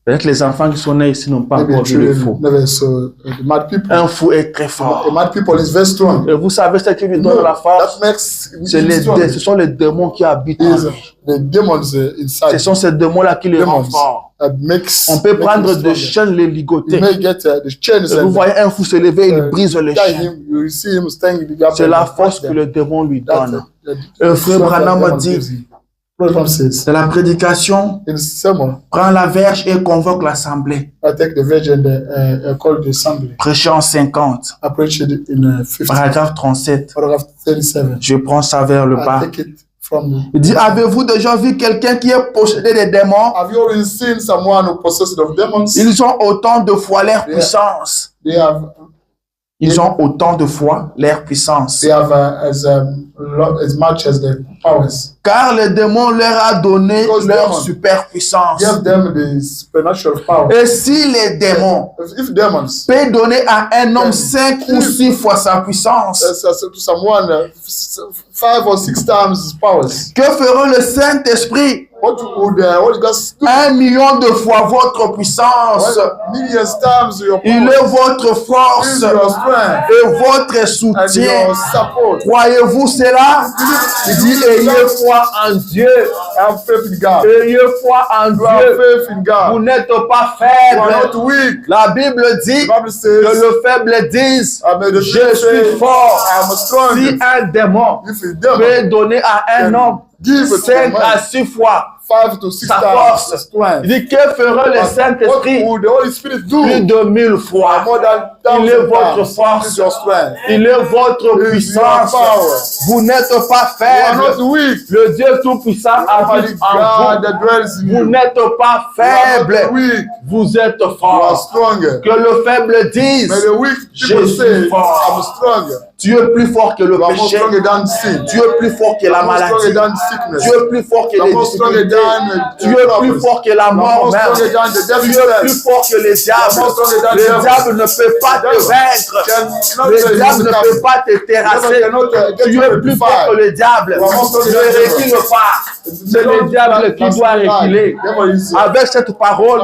Peut-être les enfants qui sont nés ici n'ont pas Maybe encore vu le children fou. never saw the mad people. Un fou est très fort. A mad people is very strong. Et vous savez ce qui lui No, donne la force? that makes Ce sont les démons qui habitent en is lui. the demons Ce inside. sont ces démons-là qui les rendent Demons forts. Makes. On peut make him prendre stronger. des chaînes, les ligoter. You may get the chains Et vous and voyez un fou se lever, il brise les tie chaînes. him. You see him staying in the gap. C'est la and force fight que them. le démon lui That's donne. the Frère strength Branham that me dit, demon gives him. Brother Branham says c'est la prédication, in sermon, prends la verge et convoque l'assemblée. I take the virgin and call the assembly. Prêcher en 50, I preach it in 50, paragraphe 37. paragraph 37. Je prends ça vers le I bas. take it from. Il dit, avez-vous déjà vu quelqu'un qui est possédé des démons? Have you already seen someone who possessed of demons? Ils ont autant de fois leur puissance. They have Ils ont autant de fois leur puissance. they have as much as the powers. Car le démon leur a donné Because leur demon super puissance. Give them the supernatural power. Et si les démons If demons peuvent donner à un homme 5 ou 6 fois sa puissance, to someone 5 or 6 times his powers, que fera le Saint-Esprit? what would Holy Ghost do? 1 million de fois votre puissance. Well, millions times your Il power, est votre is force your strength et votre and soutien. your support. Croyez-vous cela? Il dit, ayez foi en Dieu. Have faith in God. Ayez foi en You have Dieu. faith in Vous God. n'êtes pas You are faible. not weak. La Bible dit The Bible que says, le faible dise, I made a je suis fort. I am strong. Si un démon If a demon peut donner à un homme give it to 5 man à 6 fois 5 to 6 sa times force, strength, il dit, que fera le what Saint-Esprit? would the Holy Spirit do? Plus de 1000 fois. More than Il est 1,000 votre times. force. Is your strength. Il est votre Is puissance. your power. Vous n'êtes pas You are faible. not weak. Le Dieu Tout-Puissant Almighty habite en God vous. that dwells in Vous you. n'êtes pas You are faible. not weak. Vous êtes You are fort. stronger. Que le faible dise, May the weak Je people suis say, fort. I'm stronger. tu es plus fort que le You are more péché. stronger than sin. Tu es plus fort que la You are more stronger maladie. than sickness. Tu es plus fort que You are les more stronger difficultés. than Tu es plus fort que la You are mort more même. stronger than the Tu devil's es plus plans. fort que les diables. more stronger than Le devil. diable ne peut pas te vaincre. Le diable ne peut pas te terrasser. Tu es plus fort que le diable. You are more stronger Ne than the recule devil. pas. C'est le diable qui doit reculer. Avec cette parole,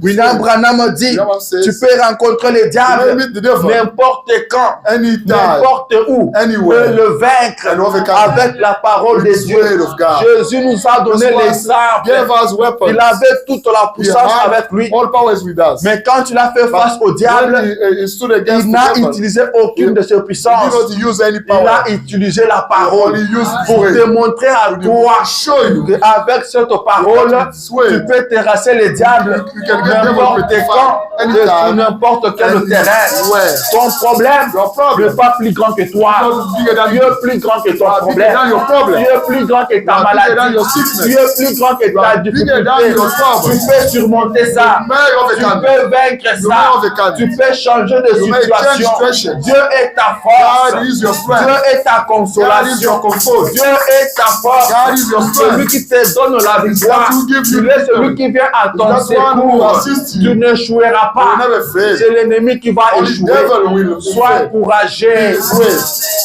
William Branham dit, tu peux rencontrer le diable n'importe quand, anytime, n'importe où, anywhere, et le vaincre and overcome avec la parole de with the Dieu. word of God. Jésus nous a donné l'exemple. Gave us weapons. Il avait toute la He puissance had avec lui. all powers with us. Mais quand il a fait face au diable, When he stood against il the n'a devil, utilisé aucune de ses he did puissances. not use any Il a power. utilisé la parole Only used pour his te way. montrer à To toi show you qu'avec cette parole, with his way, tu peux terrasser les diables you can get them n'importe with quand anytime, et sur n'importe quel anywhere. terrain. Ton problème Your problem n'est pas plus grand que toi. not bigger than Tu you. es plus grand que ton You are bigger problème. than your problem. Tu es plus grand que ta You are bigger than maladie. your sickness. Tu es plus grand que You ta are bigger than difficulté. your problem. Tu peux surmonter ça. You may Tu overcome it. peux vaincre You ça. may overcome it. Tu peux changer de You may change situation. situations. Dieu est ta force. God is your Dieu strength. est ta God is your consolation. comfort. Dieu est ta force. God is your Celui strength. qui te donne la victoire. God who gives you Il est victory. celui qui vient à ton That's one who secours. assists you. Tu n'échoueras You pas. will never fail. C'est l'ennemi qui va Only échouer. devil will Sois fail. courageux. Oui.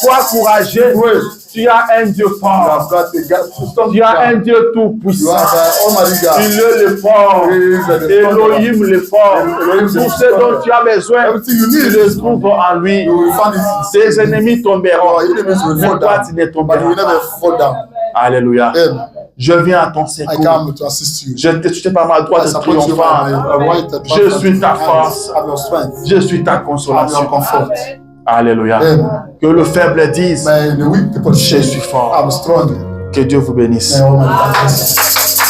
Sois courageux. Oui. Tu as un Dieu You fort. have got the God. Tu as un Dieu tout You puissant. have Almighty God. Il est le fort. He is the Elohim le fort. Elohim is the Tout ce dont strong. tu as besoin, Everything you tu need, le trouves en lui. you will find it. Tes ennemis tomberont. Your enemies will Mais fall toi, down, tu ne but you tomberas will never pas. fall down. Alléluia. Amen. Je viens à ton I secours. come to assist you. Je t'ai par ma droite I de support you by triomphant. my right Je suis ta force. I'm your strength. Je suis ta I'm your consolation. comfort. Alléluia. Amen. Que le faible dise, May the weak people je say, suis fort. I'm strong. Que Dieu vous bénisse. May Almighty God bless you.